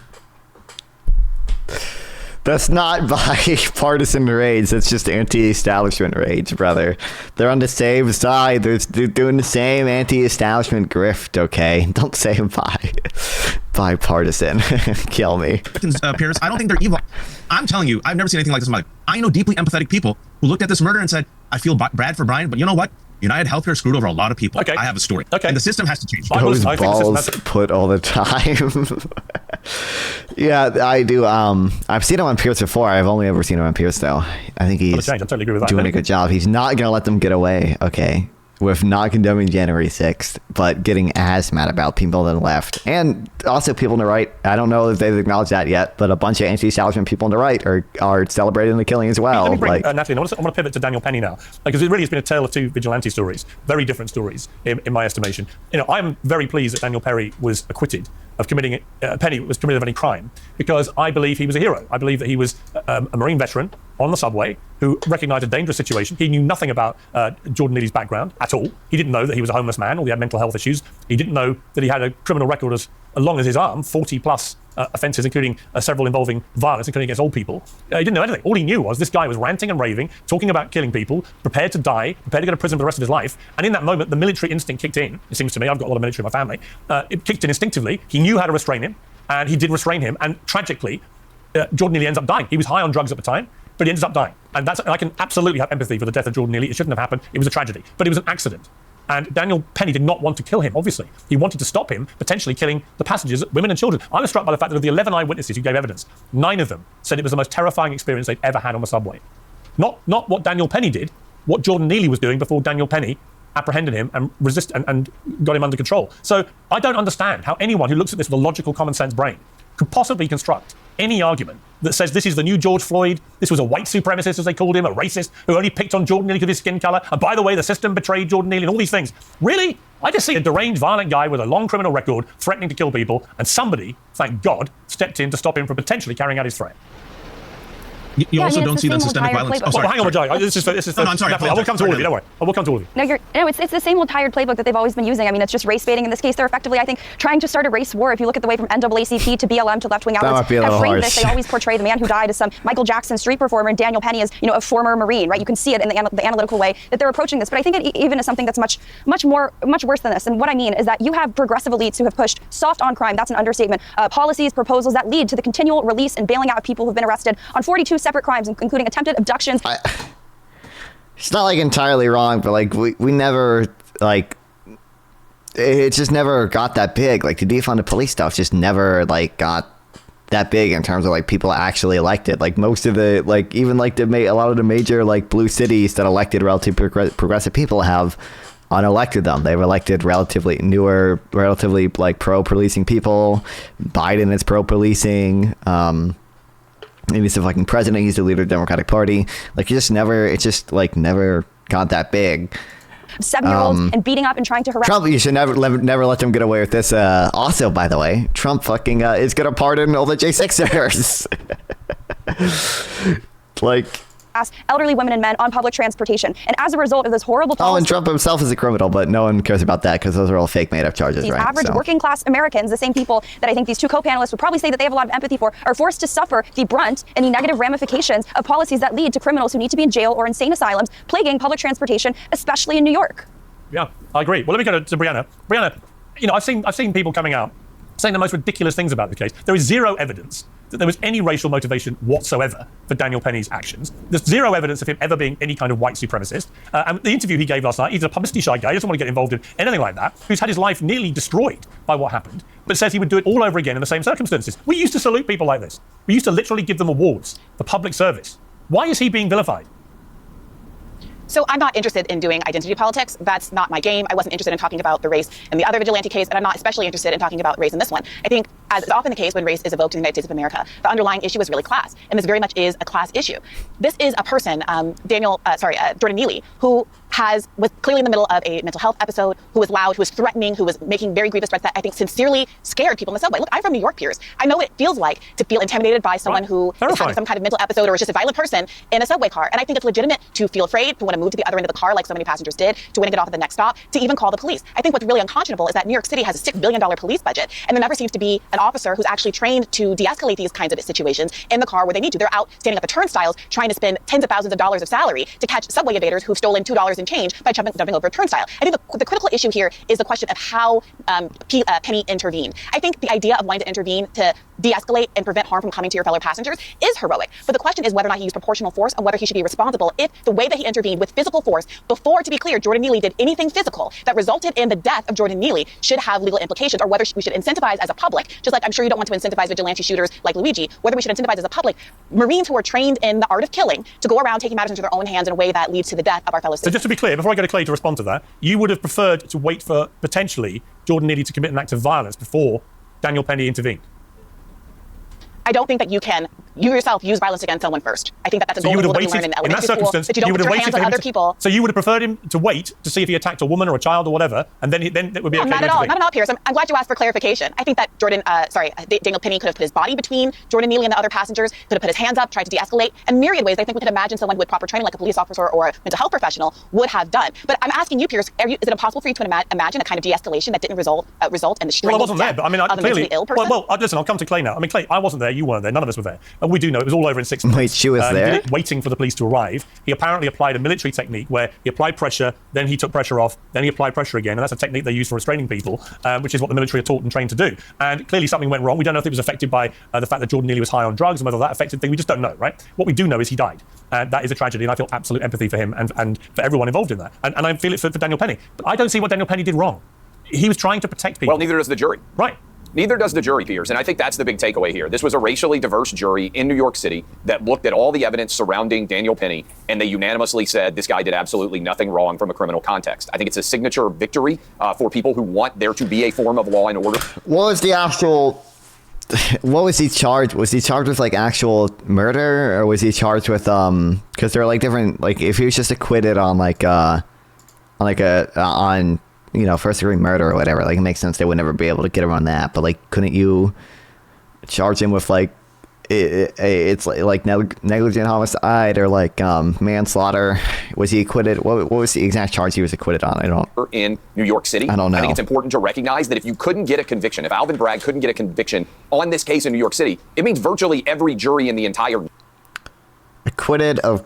That's not bipartisan rage. That's just anti-establishment rage, brother. They're on the same side. They're doing the same anti-establishment grift, okay? Don't say bipartisan. Kill me. Piers, I don't think they're evil. I'm telling you, I've never seen anything like this in my life. I know deeply empathetic people who looked at this murder and said, I feel bad for Brian, but you know what? UnitedHealthcare screwed over a lot of people. Okay. I have a story. Okay. And the system has to change. Those balls put all the time. Yeah, I do. I've seen him on Piers before. I've only ever seen him on Piers, though. I think he's I totally agree with that. doing a good job. He's not going to let them get away. Okay. with not condoning January 6th, but getting as mad about people on the left and also people on the right. I don't know if they've acknowledged that yet, but a bunch of anti-establishment people on the right are celebrating the killing as well. Let me bring, Natalie, I want to pivot to Daniel Penny now, because it really has been a tale of two vigilante stories, very different stories in my estimation. I'm very pleased that Daniel Penny was acquitted of committing of any crime, because I believe he was a hero. I believe that he was a Marine veteran on the subway who recognized a dangerous situation. He knew nothing about Jordan Neely's background at all. He didn't know that he was a homeless man or he had mental health issues. He didn't know that he had a criminal record as long as his arm, 40 plus offences, including several involving violence, including against old people. He didn't know anything. All he knew was this guy was ranting and raving, talking about killing people, prepared to die, prepared to go to prison for the rest of his life. And in that moment, the military instinct kicked in. It seems to me, I've got a lot of military in my family. It kicked in instinctively. He knew how to restrain him, and he did restrain him. And tragically, Jordan Neely ends up dying. He was high on drugs at the time, but he ends up dying. And I can absolutely have empathy for the death of Jordan Neely. It shouldn't have happened. It was a tragedy, but it was an accident. And Daniel Penny did not want to kill him, obviously. He wanted to stop him potentially killing the passengers, women and children. I was struck by the fact that of the 11 eyewitnesses who gave evidence, 9 of them said it was the most terrifying experience they'd ever had on the subway. Not what Daniel Penny did, what Jordan Neely was doing before Daniel Penny apprehended him and and got him under control. So I don't understand how anyone who looks at this with a logical, common sense brain could possibly construct any argument that says this is the new George Floyd, this was a white supremacist, as they called him, a racist who only picked on Jordan Neely because of his skin color, and by the way, the system betrayed Jordan Neely, and all these things. Really? I just see a deranged, violent guy with a long criminal record threatening to kill people, and somebody, thank God, stepped in to stop him from potentially carrying out his threat. You also don't see that systemic violence. Oh, sorry. Hang on, Rajai. This is No, I'm sorry. I will come to all of you. Don't worry. I will come to all of you. No, it's the same old tired playbook that they've always been using. I mean, it's just race baiting in this case. They're effectively, I think, trying to start a race war. If you look at the way from NAACP to BLM to left-wing outlets have framed this, they always portray the man who died as some Michael Jackson street performer, and Daniel Penny as a former Marine, right? You can see it in the analytical way that they're approaching this. But I think it even is something that's much worse than this. And what I mean is that you have progressive elites who have pushed soft on crime. That's an understatement. Policies, proposals that lead to the continual release and bailing out of people who've been arrested on 42 separate crimes, including attempted abductions. It's not entirely wrong, but we never it just never got that big. The defund the police stuff just never got that big in terms of people actually elected. Most of the a lot of the major blue cities that elected relatively progressive people have unelected them. They've elected relatively pro-policing people. Biden is pro-policing. He's the fucking president. He's the leader of the Democratic Party. It just never got that big. 7-year-olds and beating up and trying to harass. Trump, you should never let them get away with this. Also, by the way, Trump fucking is going to pardon all the J6ers. elderly women and men on public transportation. And as a result of this horrible policy... Oh, and Trump himself is a criminal, but no one cares about that because those are all fake made-up charges, these right? average working class Americans, the same people that I think these two co-panelists would probably say that they have a lot of empathy for, are forced to suffer the brunt and the negative ramifications of policies that lead to criminals who need to be in jail or insane asylums, plaguing public transportation, especially in New York. Yeah, I agree. Well, let me go to Briahna. Briahna, I've seen people coming out saying the most ridiculous things about the case. There is zero evidence that there was any racial motivation whatsoever for Daniel Penny's actions. There's zero evidence of him ever being any kind of white supremacist. And the interview he gave last night, he's a publicity shy guy, he doesn't want to get involved in anything like that, who's had his life nearly destroyed by what happened, but says he would do it all over again in the same circumstances. We used to salute people like this. We used to literally give them awards for public service. Why is he being vilified? So I'm not interested in doing identity politics. That's not my game. I wasn't interested in talking about the race in the other vigilante case, and I'm not especially interested in talking about race in this one. I think, as is often the case when race is evoked in the United States of America, the underlying issue is really class, and this very much is a class issue. This is a person, Jordan Neely, who was clearly in the middle of a mental health episode, who was loud, who was threatening, who was making very grievous threats that I think sincerely scared people in the subway. Look, I'm from New York, Piers. I know what it feels like to feel intimidated by someone who is having some kind of mental episode or is just a violent person in a subway car. And I think it's legitimate to feel afraid, to want to move to the other end of the car like so many passengers did, to want to get off at the next stop, to even call the police. I think what's really unconscionable is that New York City has a $6 billion police budget, and there never seems to be an officer who's actually trained to de-escalate these kinds of situations in the car where they need to. They're out standing at the turnstiles trying to spend tens of thousands of dollars of salary to catch subway evaders who've stolen $2 in change by jumping over a turnstile. I think the critical issue here is the question of how Penny intervened. I think the idea of wanting to intervene to de-escalate and prevent harm from coming to your fellow passengers is heroic. But the question is whether or not he used proportional force and whether he should be responsible if the way that he intervened with physical force before, to be clear, Jordan Neely did anything physical that resulted in the death of Jordan Neely should have legal implications, or whether we should incentivize as a public, just like I'm sure you don't want to incentivize vigilante shooters like Luigi, whether we should incentivize as a public Marines who are trained in the art of killing to go around taking matters into their own hands in a way that leads to the death of our fellow citizens. So just to be clear, before I go to Clay to respond to that, you would have preferred to wait for potentially Jordan Neely to commit an act of violence before Daniel Penny intervened. I don't think that you yourself use violence against someone first. I think that that's a goal that we learn in elementary school, that you don't put your hands on other people. So you would have preferred him to wait to see if he attacked a woman or a child or whatever, and then it would be okay. Not at all, Piers. I'm glad you asked for clarification. I think that Daniel Penny could have put his body between Jordan Neely and the other passengers, could have put his hands up, tried to de-escalate, and myriad ways I think we could imagine someone with proper training, like a police officer or a mental health professional, would have done. But I'm asking you, Piers, is it impossible for you to imagine a kind of de-escalation that didn't result in the strangled death of a mentally ill person? Well, listen, I'll come to Clay now. I mean, Clay, I wasn't there, you weren't there, none of us were there. And we do know it was all over in 6 months. Wait, she was there? He did it waiting for the police to arrive. He apparently applied a military technique where he applied pressure, then he took pressure off, then he applied pressure again. And that's a technique they use for restraining people, which is what the military are taught and trained to do. And clearly something went wrong. We don't know if it was affected by the fact that Jordan Neely was high on drugs and whether that affected things. We just don't know, right? What we do know is he died. That is a tragedy, and I feel absolute empathy for him and for everyone involved in that. And I feel it for Daniel Penny. But I don't see what Daniel Penny did wrong. He was trying to protect people. Well, neither does the jury. Right. Neither does the jury, Piers, and I think that's the big takeaway here. This was a racially diverse jury in New York City that looked at all the evidence surrounding Daniel Penny, and they unanimously said this guy did absolutely nothing wrong from a criminal context. I think it's a signature victory for people who want there to be a form of law and order. What was the actual... What was he charged? Was he charged with like actual murder, or was he charged with because there are like different, like if he was just acquitted on first degree murder or whatever, like it makes sense they would never be able to get around that. But like, couldn't you charge him with like it's like negligent homicide or like manslaughter? Was he acquitted? What was the exact charge he was acquitted on? I don't. In New York City, I don't know. I think it's important to recognize that if you couldn't get a conviction, if Alvin Bragg couldn't get a conviction on this case in New York City, it means virtually every jury in the entire acquitted of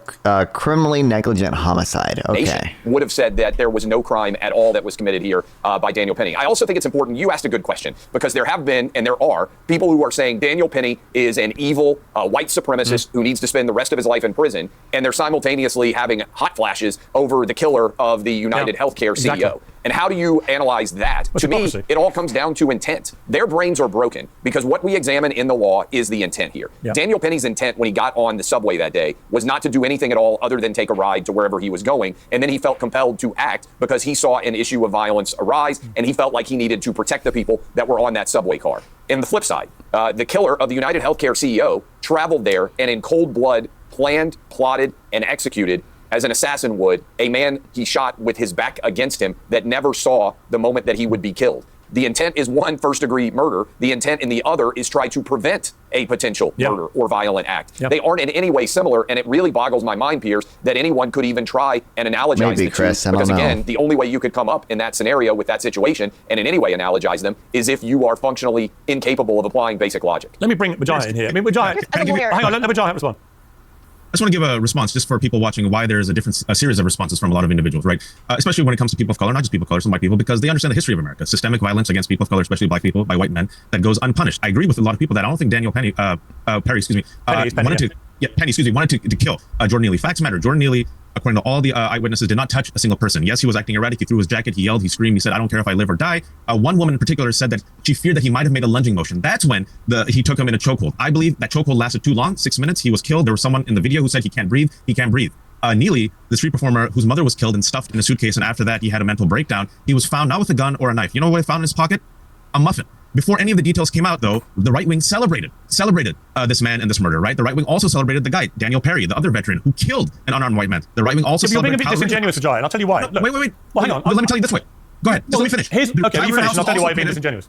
criminally negligent homicide. Okay. Would have said that there was no crime at all that was committed here by Daniel Penny. I also think it's important. You asked a good question, because there have been and there are people who are saying Daniel Penny is an evil white supremacist who needs to spend the rest of his life in prison, and they're simultaneously having hot flashes over the killer of the UnitedHealthcare CEO. Exactly. And how do you analyze that? To me, it all comes down to intent. Their brains are broken because what we examine in the law is the intent here. Yeah. Daniel Penny's intent when he got on the subway that day was not to do anything at all other than take a ride to wherever he was going. And then he felt compelled to act because he saw an issue of violence arise, and he felt like he needed to protect the people that were on that subway car. And the flip side, the killer of the UnitedHealthcare CEO traveled there and in cold blood planned, plotted, and executed, as an assassin would, a man he shot with his back against him that never saw the moment that he would be killed. The intent is one, first-degree murder. The intent in the other is try to prevent a potential murder or violent act. They aren't in any way similar, and it really boggles my mind, Piers, that anyone could even try and analogize the two. Because again, the only way you could come up in that scenario with that situation and in any way analogize them is if you are functionally incapable of applying basic logic. Let me bring Wajahat in here. I mean, Wajahat, hang on, let Wajahat respond. I just want to give a response just for people watching why there's a series of responses from a lot of individuals, right? Especially when it comes to people of color, not just people of color, some white people, because they understand the history of America. Systemic violence against people of color, especially black people, by white men, that goes unpunished. I agree with a lot of people that I don't think Daniel Penny, wanted to kill Jordan Neely. Facts matter. Jordan Neely, according to all the eyewitnesses, did not touch a single person. Yes, he was acting erratic. He threw his jacket. He yelled. He screamed. He said, "I don't care if I live or die." One woman in particular said that she feared that he might have made a lunging motion. That's when he took him in a chokehold. I believe that chokehold lasted too long, 6 minutes. He was killed. There was someone in the video who said he can't breathe. He can't breathe. Neely, the street performer whose mother was killed and stuffed in a suitcase, and after that he had a mental breakdown. He was found not with a gun or a knife. You know what I found in his pocket? A muffin. Before any of the details came out, though, the right wing celebrated this man and this murder, right? The right wing also celebrated the guy, Daniel Perry, the other veteran who killed an unarmed white man. The right wing also celebrated... You're being a bit disingenuous, Jai, and I'll tell you why. No, wait. Well, hang on. Let me tell you this way. Go ahead. Just let me finish. Okay, you finish, and I'll tell you why you're being disingenuous.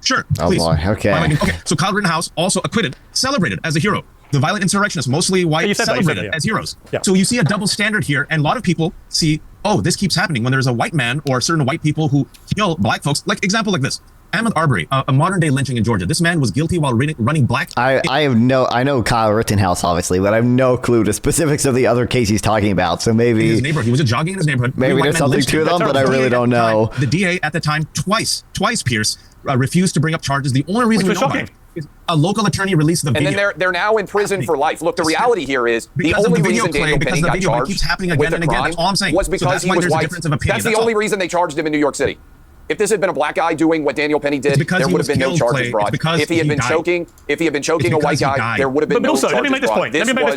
Sure. Oh, please. boy. Okay. So Kyle Rittenhouse, also acquitted, celebrated as a hero. The violent insurrectionists, mostly white, celebrated as heroes. Yeah. So you see a double standard here, and a lot of people see, oh, this keeps happening when there's a white man or certain white people who kill black folks. Like, example like this. Ahmaud Arbery, a modern-day lynching in Georgia. This man was guilty while running black... I know Kyle Rittenhouse, obviously, but I have no clue the specifics of the other case he's talking about, so maybe... In his neighborhood. He was just jogging in his neighborhood. Maybe there's something to them, but I really don't know. The DA at the time, twice, Pierce, refused to bring up charges. The only reason we know about it is a local attorney released the video. And then they're now in prison for life. Look, the reality here is the only reason Daniel Penny got charged with a crime was because he was white. That's the only reason they charged him in New York City. If this had been a black guy doing what Daniel Penny did, there would have been no charges brought. If he had been choking a white guy, there would have been no charges brought. Let me make this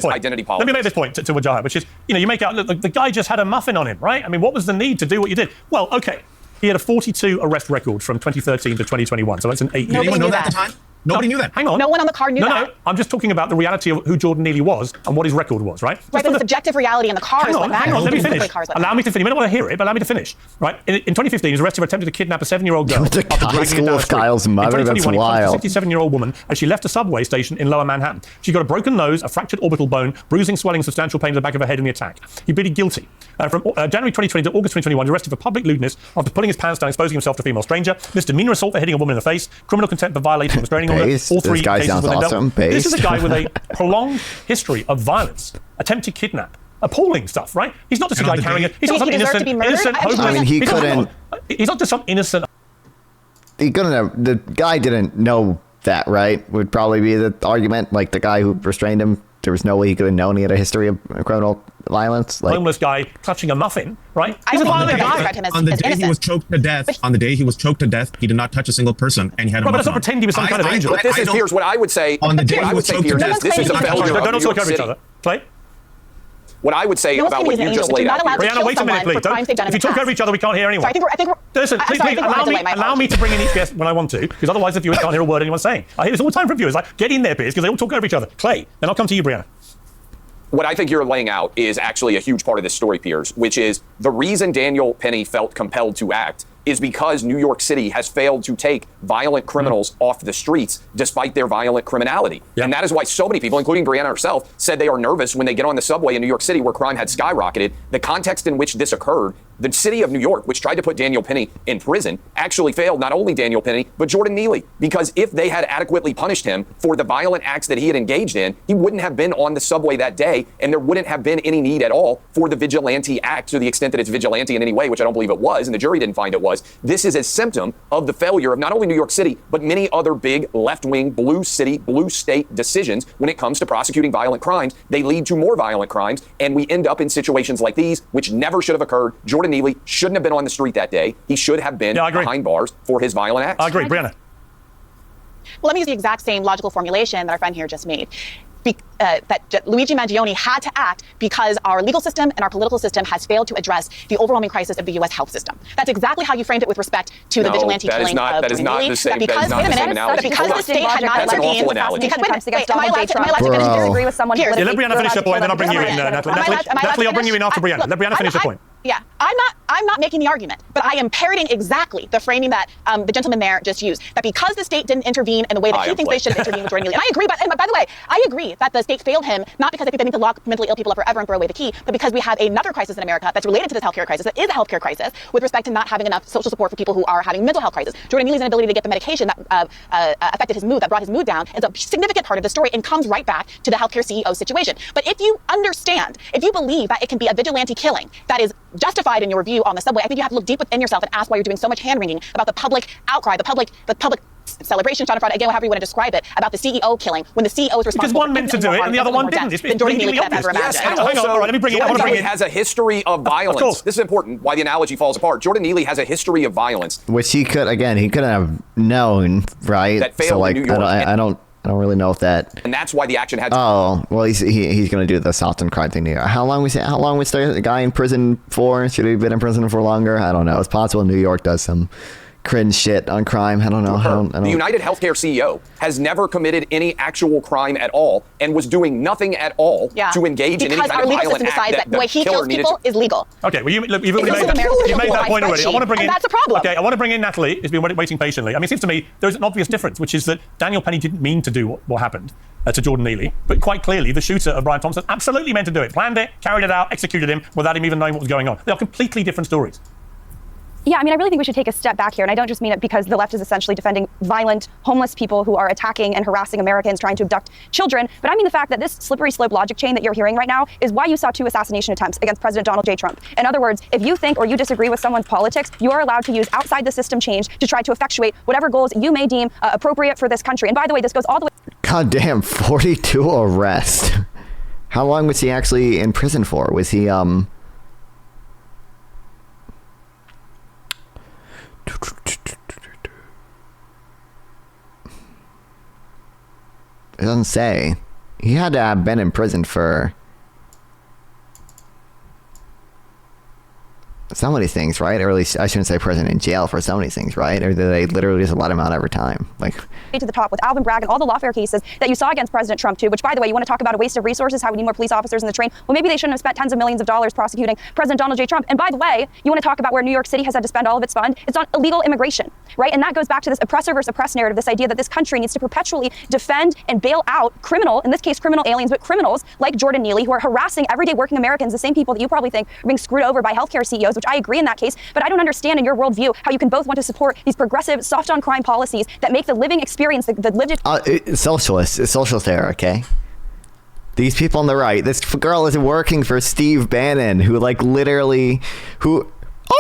point. Identity politics. Let me make this point to Wajahat, which is, you make out the guy just had a muffin on him, right? I mean, what was the need to do what you did? Well, okay, he had a 42 arrest record from 2013 to 2021, so that's an 8 year. Did anyone know that at the time? Nobody knew that. Hang on. No one on the car knew that. No, I'm just talking about the reality of who Jordan Neely was and what his record was, right? Right, but the subjective reality in the car is what matters. Hang on, let me finish. Allow me to finish. You may not want to hear it, but allow me to finish. Right? In 2015, he was arrested for attempting to kidnap a 7-year-old girl. The high school of Kyle's mother, that's wild. A 67-year-old woman, and she left a subway station in Lower Manhattan. She got a broken nose, a fractured orbital bone, bruising, swelling, substantial pain in the back of her head in the attack. He pleaded guilty. From January 2020 to August 2021, he was arrested for public lewdness after pulling his pants down, exposing himself to a female stranger, misdemeanor assault for hitting a woman in the face, criminal contempt for violating a restraining order, all 3 cases within awesome. This is a guy with a prolonged history of violence, attempted kidnap, appalling stuff, right? He's not just a guy carrying it. He's not some innocent homeless. I mean, he couldn't. He's not just some innocent. He couldn't have. The guy didn't know that, right? Would probably be the argument. Like the guy who restrained him, there was no way he could have known he had a history of criminal violence. Like, homeless guy clutching a muffin, right? He's a violent guy. On the day he was choked to death, he did not touch a single person, and he had a muffin. But let's not pretend he was some kind of angel. But this is, here's what I would say. On the day he was choked to death, this is a failure of New York City. Each other. Clay? What I would say about what you just laid out. Briahna, wait a minute, please. If you talk over each other, we can't hear anyone. Listen, please allow me to bring in each guest when I want to, because otherwise the viewers can't hear a word anyone's saying. I hear this all the time from viewers. Like, get in there, Piers, because they all talk over each other. Clay, then I'll come to you, Briahna. What I think you're laying out is actually a huge part of this story, Piers, which is the reason Daniel Penny felt compelled to act is because New York City has failed to take violent criminals off the streets despite their violent criminality. Yep. And that is why so many people, including Briahna herself, said they are nervous when they get on the subway in New York City where crime had skyrocketed. The context in which this occurred, the city of New York, which tried to put Daniel Penny in prison, actually failed not only Daniel Penny, but Jordan Neely. Because if they had adequately punished him for the violent acts that he had engaged in, he wouldn't have been on the subway that day, and there wouldn't have been any need at all for the vigilante act to the extent that it's vigilante in any way, which I don't believe it was, and the jury didn't find it was. This is a symptom of the failure of not only New York City, but many other big left-wing blue city, blue state decisions when it comes to prosecuting violent crimes. They lead to more violent crimes, and we end up in situations like these, which never should have occurred. Jordan Neely shouldn't have been on the street that day. He should have been behind bars for his violent acts. I agree. Briahna. Well, let me use the exact same logical formulation that our friend here just made. That Luigi Mangione had to act because our legal system and our political system has failed to address the overwhelming crisis of the U.S. health system. That's exactly how you framed it with respect to the vigilante killing of Jordan Neely. Because the state had not let me disagree with someone. Let Briahna finish her point, then I'll bring you in, Natalie. Natalie, I'll bring you in after Briahna. Let Briahna finish her point. Yeah, I'm not making the argument, but I am parroting exactly the framing that the gentleman there just used. That because the state didn't intervene in the way that he thinks they should have intervened with Jordan Neely. And I agree, but by the way, I agree that the state failed him, not because they think they need to lock mentally ill people up forever and throw away the key, but because we have another crisis in America that's related to this healthcare crisis, that is a healthcare crisis, with respect to not having enough social support for people who are having mental health crisis. Jordan Neely's inability to get the medication that affected his mood, that brought his mood down, is a significant part of the story and comes right back to the healthcare CEO situation. But if you understand, if you believe that it can be a vigilante killing that is justified in your view on the subway, I think you have to look deep within yourself and ask why you're doing so much hand-wringing about the public outcry, the public celebration, Schadenfreude, again, however you want to describe it, about the CEO killing, when the CEO is responsible. Because one meant to do it and the other one didn't. It's Jordan Neely could have ever imagined. And also, Jordan Neely has a history of violence. This is important, why the analogy falls apart. Jordan Neely has a history of violence. Which he couldn't have known, right? That failed in New York. I don't really know if that. And that's why the action had to. Oh, well, he's going to do the Southern crime thing here. How long was the guy in prison for? Should he have been in prison for longer? I don't know. It's possible New York does some cringe shit on crime. I don't know. The UnitedHealthcare CEO has never committed any actual crime at all and was doing nothing at all to engage in any kind of violent act that the way he kills people is legal. Okay, well, you've made that point already. I want to bring in. That's a problem. Okay, I want to bring in Natalie, who's been waiting patiently. I mean, it seems to me there's an obvious difference, which is that Daniel Penny didn't mean to do what happened to Jordan Neely, but quite clearly the shooter of Brian Thompson absolutely meant to do it, planned it, carried it out, executed him without him even knowing what was going on. They are completely different stories. Yeah, I mean, I really think we should take a step back here, and I don't just mean it because the left is essentially defending violent, homeless people who are attacking and harassing Americans, trying to abduct children, but I mean the fact that this slippery slope logic chain that you're hearing right now is why you saw 2 assassination attempts against President Donald J. Trump. In other words, if you think or you disagree with someone's politics, you are allowed to use outside the system change to try to effectuate whatever goals you may deem appropriate for this country. And by the way, this goes all the way. God damn, 42 arrests. How long was he actually in prison for? Was he, It doesn't say. He had to have been in prison for some of these things, right? Or at least I shouldn't say prison, in jail for some of these things, right? Or do they literally just let him out every time? Like, to the top with Alvin Bragg and all the lawfare cases that you saw against President Trump too, which by the way, you want to talk about a waste of resources, how we need more police officers in the train. Well, maybe they shouldn't have spent tens of millions of dollars prosecuting President Donald J. Trump. And by the way, you want to talk about where New York City has had to spend all of its fund. It's on illegal immigration, right? And that goes back to this oppressor versus oppressed narrative, this idea that this country needs to perpetually defend and bail out in this case, criminal aliens, but criminals like Jordan Neely, who are harassing everyday working Americans, the same people that you probably think are being screwed over by healthcare CEOs, which I agree in that case. But I don't understand in your worldview how you can both want to support these progressive, soft on crime policies that make the living experience, the lived socialist era, okay? These people on the right, this girl is working for Steve Bannon, who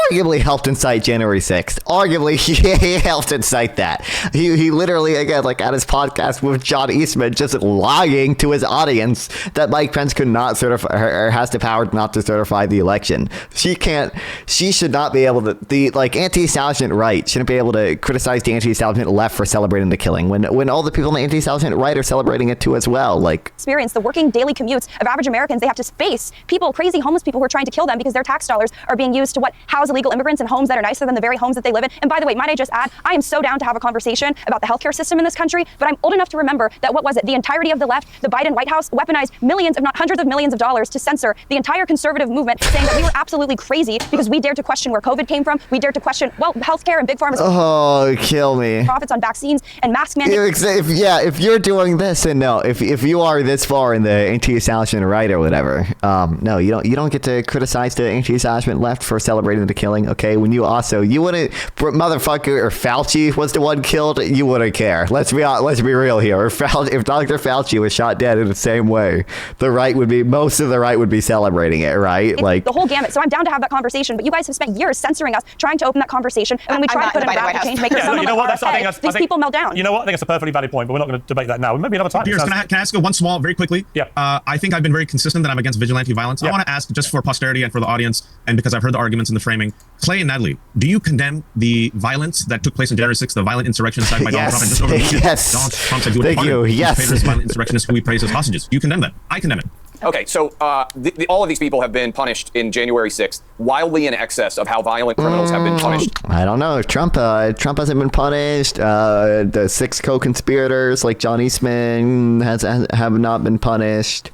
arguably helped incite January 6th. Arguably, he helped incite that. He literally, again, like at his podcast with John Eastman, just lying to his audience that Mike Pence could not certify, or has the power not to certify the election. She should not be able to, the anti-establishment right shouldn't be able to criticize the anti-establishment left for celebrating the killing when all the people in the anti-establishment right are celebrating it too as well. Experience the working daily commutes of average Americans. They have to face crazy homeless people who are trying to kill them because their tax dollars are being used to house illegal immigrants in homes that are nicer than the very homes that they live in. And by the way, might I just add, I am so down to have a conversation about the healthcare system in this country, but I'm old enough to remember that the entirety of the left, the Biden White House, weaponized millions, if not hundreds of millions of dollars to censor the entire conservative movement, saying that we were absolutely crazy because we dared to question where COVID came from. We dared to question, healthcare and big pharma. Oh, kill me. Profits on vaccines and mask mandates. If you're doing this, and no, if you are this far in the anti-establishment right or whatever, no, you don't get to criticize the anti-establishment left for celebrating the killing. Okay, when you wouldn't, motherfucker, or Fauci was the one killed, you wouldn't care. Let's be real here. If Dr. Fauci was shot dead in the same way, most of the right would be celebrating it, right? The whole gamut. So I'm down to have that conversation, but you guys have spent years censoring us, trying to open that conversation, and when we try to put in a radical change maker, these people melt down. You know what? I think it's a perfectly valid point, but we're not going to debate that now. Maybe another time. Piers, can I ask one small, very quickly? Yeah. I think I've been very consistent that I'm against vigilante violence. Yeah. I want to ask, just for posterity and for the audience, and because I've heard the arguments in the framing, Clay and Natalie, do you condemn the violence that took place on January 6th, the violent insurrection started by Donald Trump? And just over the weekend, Donald Trump said he would pardon these violent insurrectionists who we praise as hostages. Do you condemn that? I condemn it. Okay, so all of these people have been punished in January 6th, wildly in excess of how violent criminals have been punished. I don't know. Trump hasn't been punished. The 6 co-conspirators like John Eastman have not been punished.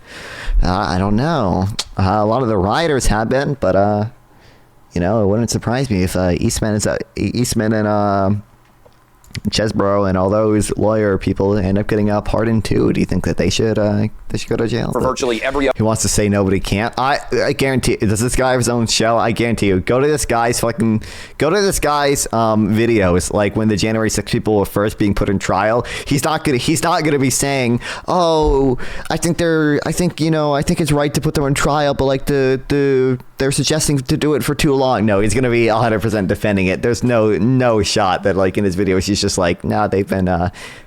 I don't know. A lot of the rioters have been, but it wouldn't surprise me if Eastman and Chesbrough and all those lawyer people end up getting pardoned too. Do you think that they should go to jail? For virtually every... He wants to say nobody can't. I guarantee. Does this guy have his own show? I guarantee you. Go to this guy's videos, like when the January 6 people were first being put in trial. He's not gonna be saying, "Oh, I think it's right to put them on trial, but they're suggesting to do it for too long." No, he's gonna be 100% defending it. There's no shot that in his videos he's just like, "Nah, they've been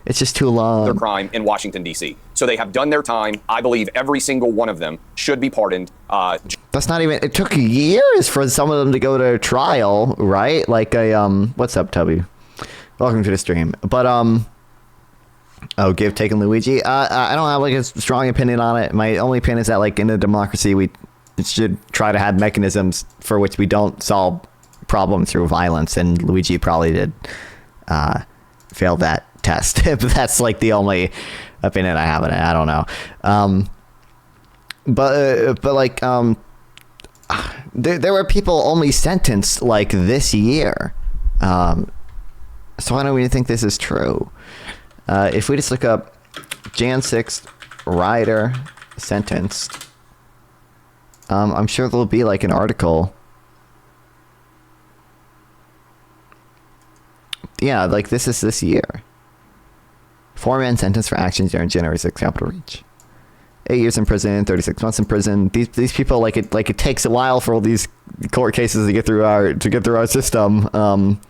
it's just too long." Their crime in Washington D.C. So they have done their time. I believe every single one of them should be pardoned. That's not even. It took years for some of them to go to trial, right? What's up, Tubby? Welcome to the stream. But give taken Luigi. I don't have a strong opinion on it. My only opinion is that in a democracy we should try to have mechanisms for which we don't solve problems through violence, and Luigi probably did fail that test. But that's the only opinion I have on it. I don't know. There were people only sentenced this year. So I don't even think this is true. If we just look up Jan 6th rioter sentenced, I'm sure there'll be an article. Yeah, this is this year. 4-man sentenced for actions during January 6th Capitol Reach. 8 years in prison, 36 months in prison. These people it takes a while for all these court cases to get through our system,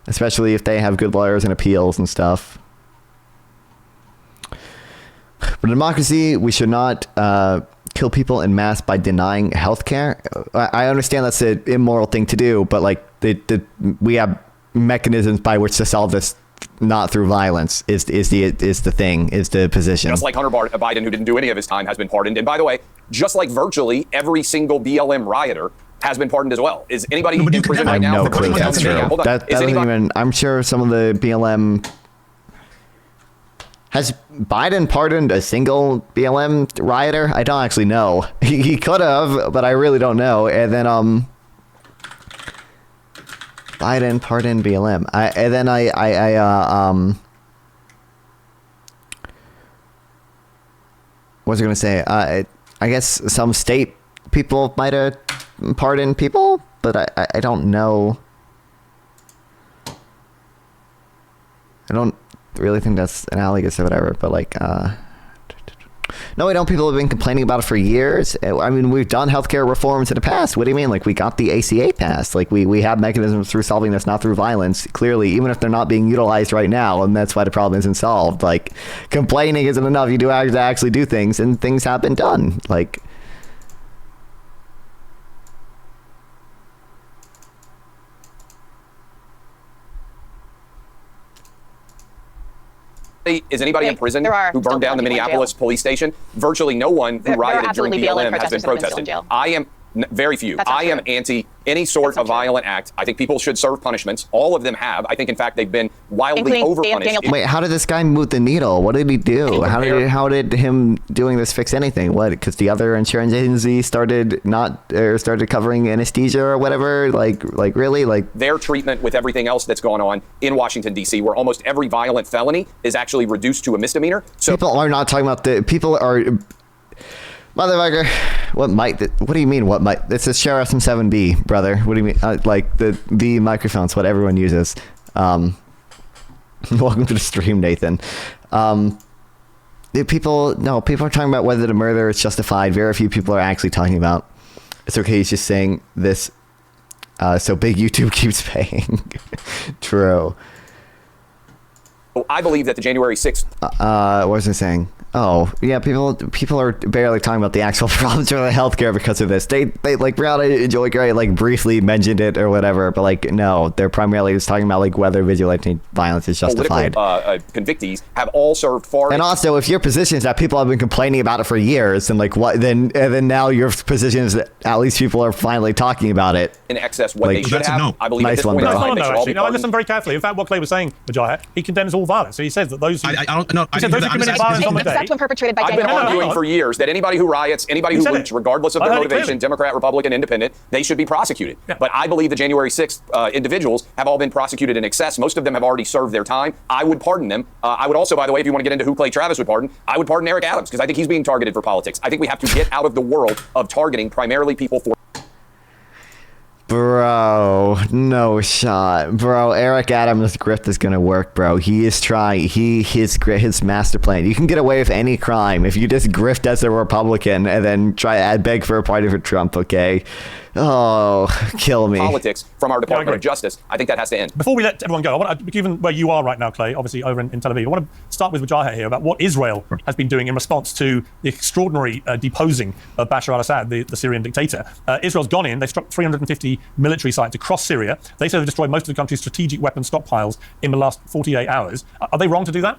especially if they have good lawyers and appeals and stuff. But in democracy, we should not kill people en masse by denying healthcare. I understand that's an immoral thing to do, but we have mechanisms by which to solve this not through violence is the position. Just like Hunter Biden, who didn't do any of his time, has been pardoned. And by the way, just like virtually every single BLM rioter has been pardoned as well. Is anybody in prison right now? No clue that's true. That doesn't even. I'm sure some of the BLM. Has Biden pardoned a single BLM rioter? I don't actually know. He could have, but I really don't know. And then Biden pardoned BLM. What was I going to say? I guess some state people might have pardoned people, but I don't know. I don't really think that's analogous or whatever, but like, no, I don't. People have been complaining about it for years. I mean, we've done healthcare reforms in the past. What do you mean? Like, we got the ACA passed. Like, we have mechanisms through solving this, not through violence, clearly, even if they're not being utilized right now, and that's why the problem isn't solved. Like, complaining isn't enough. You do have to actually do things, and things have been done. Like, is anybody in prison who burned down the Minneapolis police station? Virtually no one who rioted during BLM has been protested. I am very few. I am anti any sort of violent act. I think people should serve punishments. All of them have. I think, in fact, they've been wildly overpunished. Wait, how did this guy move the needle? What did he do? How did him doing this fix anything? What? Because the other insurance agency started covering anesthesia or whatever. Like really, like their treatment with everything else that's going on in Washington D.C., where almost every violent felony is actually reduced to a misdemeanor. So people are not talking about people are. Motherfucker, what do you mean, what might? It's a Share SM7B, brother. What do you mean? Like the microphones, what everyone uses. Welcome to the stream, Nathan. People are talking about whether the murder is justified. Very few people are actually talking about, it's okay, he's just saying this, so big YouTube keeps paying. True. I believe that the January 6th... what was I saying? Oh, yeah, people are barely talking about the actual problems with the healthcare because of this. They like, Briahna and Joey Gray, like, briefly mentioned it or whatever, but, like, no, they're primarily just talking about, like, whether vigilante violence is justified. Convictees have all served far... And also, if your position is that people have been complaining about it for years, and, like, what, then now your position is that at least people are finally talking about it. In excess what they should have. No. I believe nice at this one, point in time, No, they should all be actually. No, I listened very carefully. In fact, what Clay was saying, Wajahat, he condemns all violence. So he says that those who... I don't know. He said those who committed violence on the day... Except when perpetrated by I've been arguing for years that anybody who riots, anybody who loots, regardless of their motivation, Democrat, Republican, Independent, they should be prosecuted. Yeah. But I believe the January 6th individuals have all been prosecuted in excess. Most of them have already served their time. I would pardon them. I would also, by the way, if you want to get into who Clay Travis would pardon, I would pardon Eric Adams, because I think he's being targeted for politics. I think we have to get out of the world of targeting primarily people for... Bro, no shot. Bro, Eric Adams' grift is gonna work, bro. He is trying. His master plan. You can get away with any crime if you just grift as a Republican and then beg for a pardon for Trump, okay? Oh, kill me. Politics from our Department of Justice. I think that has to end. Before we let everyone go, I want to, given where you are right now, Clay, obviously over in Tel Aviv, I want to start with Wajahat here about what Israel has been doing in response to the extraordinary deposing of Bashar al-Assad, the Syrian dictator. Israel's gone in. They struck 350 military sites across Syria. They say they've destroyed most of the country's strategic weapon stockpiles in the last 48 hours. Are they wrong to do that?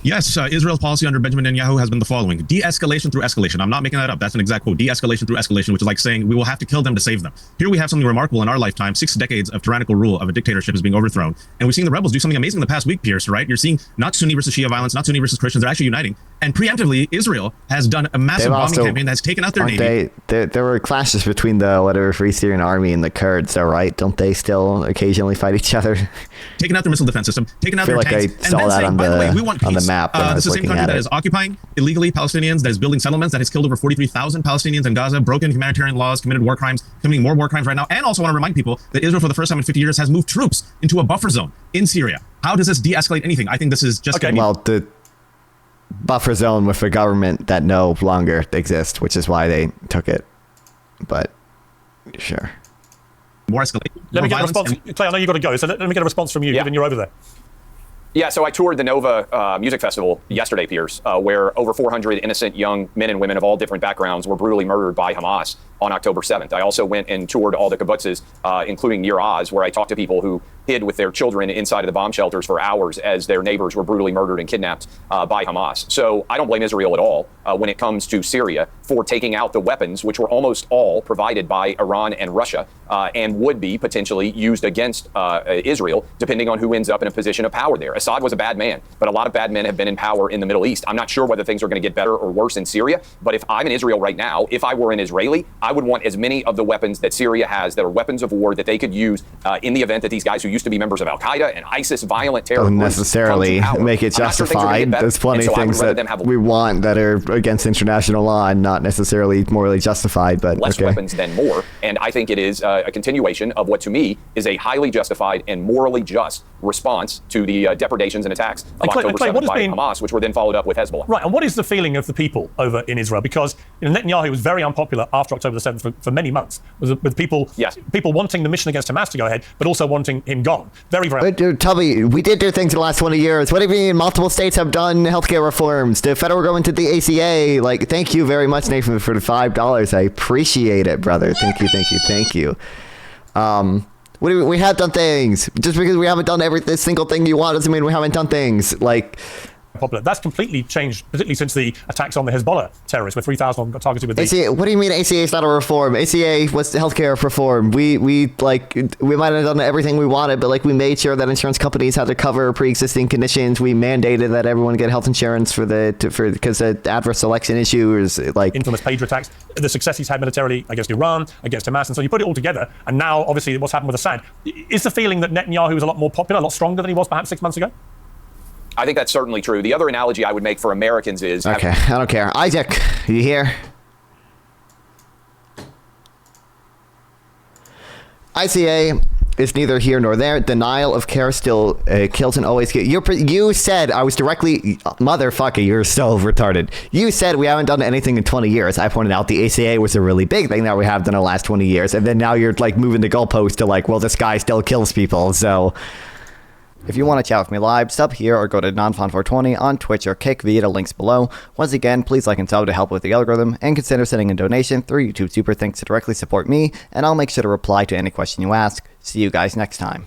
Yes, Israel's policy under Benjamin Netanyahu has been the following: de-escalation through escalation. I'm not making that up. That's an exact quote. De-escalation through escalation, which is like saying we will have to kill them to save them. Here we have something remarkable in our lifetime. 6 decades of tyrannical rule of a dictatorship is being overthrown. And we've seen the rebels do something amazing in the past week, Piers, right? You're seeing not Sunni versus Shia violence, not Sunni versus Christians. They're actually uniting. And preemptively, Israel has done a massive bombing campaign that's taken out their navy. There were clashes between the Free Syrian Army and the Kurds, though, right? Don't they still occasionally fight each other? Taking out their missile defense system, taking out their tanks, I saw that on the map. This is the same country that is occupying illegally Palestinians, that is building settlements, that has killed over 43,000 Palestinians in Gaza, broken humanitarian laws, committed war crimes, committing more war crimes right now. And also want to remind people that Israel, for the first time in 50 years, has moved troops into a buffer zone in Syria. How does this de-escalate anything? I think this is just... Well, the buffer zone with a government that no longer exists, which is why they took it. But, sure. More escalation. Let me get a response. Clay, I know you've got to go, so let me get a response from you, given you're over there. Yeah, so I toured the Nova Music Festival yesterday, Piers, where over 400 innocent young men and women of all different backgrounds were brutally murdered by Hamas. on October 7th. I also went and toured all the kibbutzes, including Nir Oz, where I talked to people who hid with their children inside of the bomb shelters for hours as their neighbors were brutally murdered and kidnapped by Hamas. So I don't blame Israel at all when it comes to Syria for taking out the weapons, which were almost all provided by Iran and Russia, and would be potentially used against Israel, depending on who ends up in a position of power there. Assad was a bad man, but a lot of bad men have been in power in the Middle East. I'm not sure whether things are going to get better or worse in Syria, but if I'm in Israel right now, if I were an Israeli, I would want as many of the weapons that Syria has that are weapons of war that they could use in the event that these guys who used to be members of Al-Qaeda and ISIS, violent terror Don't groups, necessarily make it justified. There's plenty of things that we want that are against international law and not necessarily morally justified, but less weapons than more. And I think it is a continuation of what to me is a highly justified and morally just response to the depredations and attacks of October 7th by Hamas, which were then followed up with Hezbollah. Right, and what is the feeling of the people over in Israel? Because Netanyahu was very unpopular after October the 7th for many months, with people wanting the mission against Hamas to go ahead, but also wanting him gone. Very, very... Dude, tell me, we did do things in the last 20 years. What do you mean multiple states have done healthcare reforms? The federal government did the ACA. Like, thank you very much, Nathan, for the $5. I appreciate it, brother. Thank you. We have done things. Just because we haven't done every single thing you want doesn't mean we haven't done things. Like... popular. That's completely changed, particularly since the attacks on the Hezbollah terrorists, where 3,000 got targeted with the... ACA, what do you mean ACA is not a reform? ACA was the healthcare reform. We might have done everything we wanted, but we made sure that insurance companies had to cover pre-existing conditions. We mandated that everyone get health insurance because the adverse selection issue is infamous Pager attacks, the success he's had militarily against Iran, against Hamas, and so you put it all together, and now obviously what's happened with Assad. Is the feeling that Netanyahu is a lot more popular, a lot stronger than he was perhaps 6 months ago? I think that's certainly true. The other analogy I would make for Americans is... Okay, I don't care. Isaac, you here? ICA is neither here nor there. Denial of care still kills and always kills. You said I was directly... Motherfucker, you're so retarded. You said we haven't done anything in 20 years. I pointed out the ACA was a really big thing that we have done in the last 20 years. And then now you're moving the goalpost to well, this guy still kills people, so... If you want to chat with me live, sub here or go to Nonfon420 on Twitch or Kick via the links below. Once again, please like and sub to help with the algorithm, and consider sending a donation through YouTube Super Thanks to directly support me, and I'll make sure to reply to any question you ask. See you guys next time.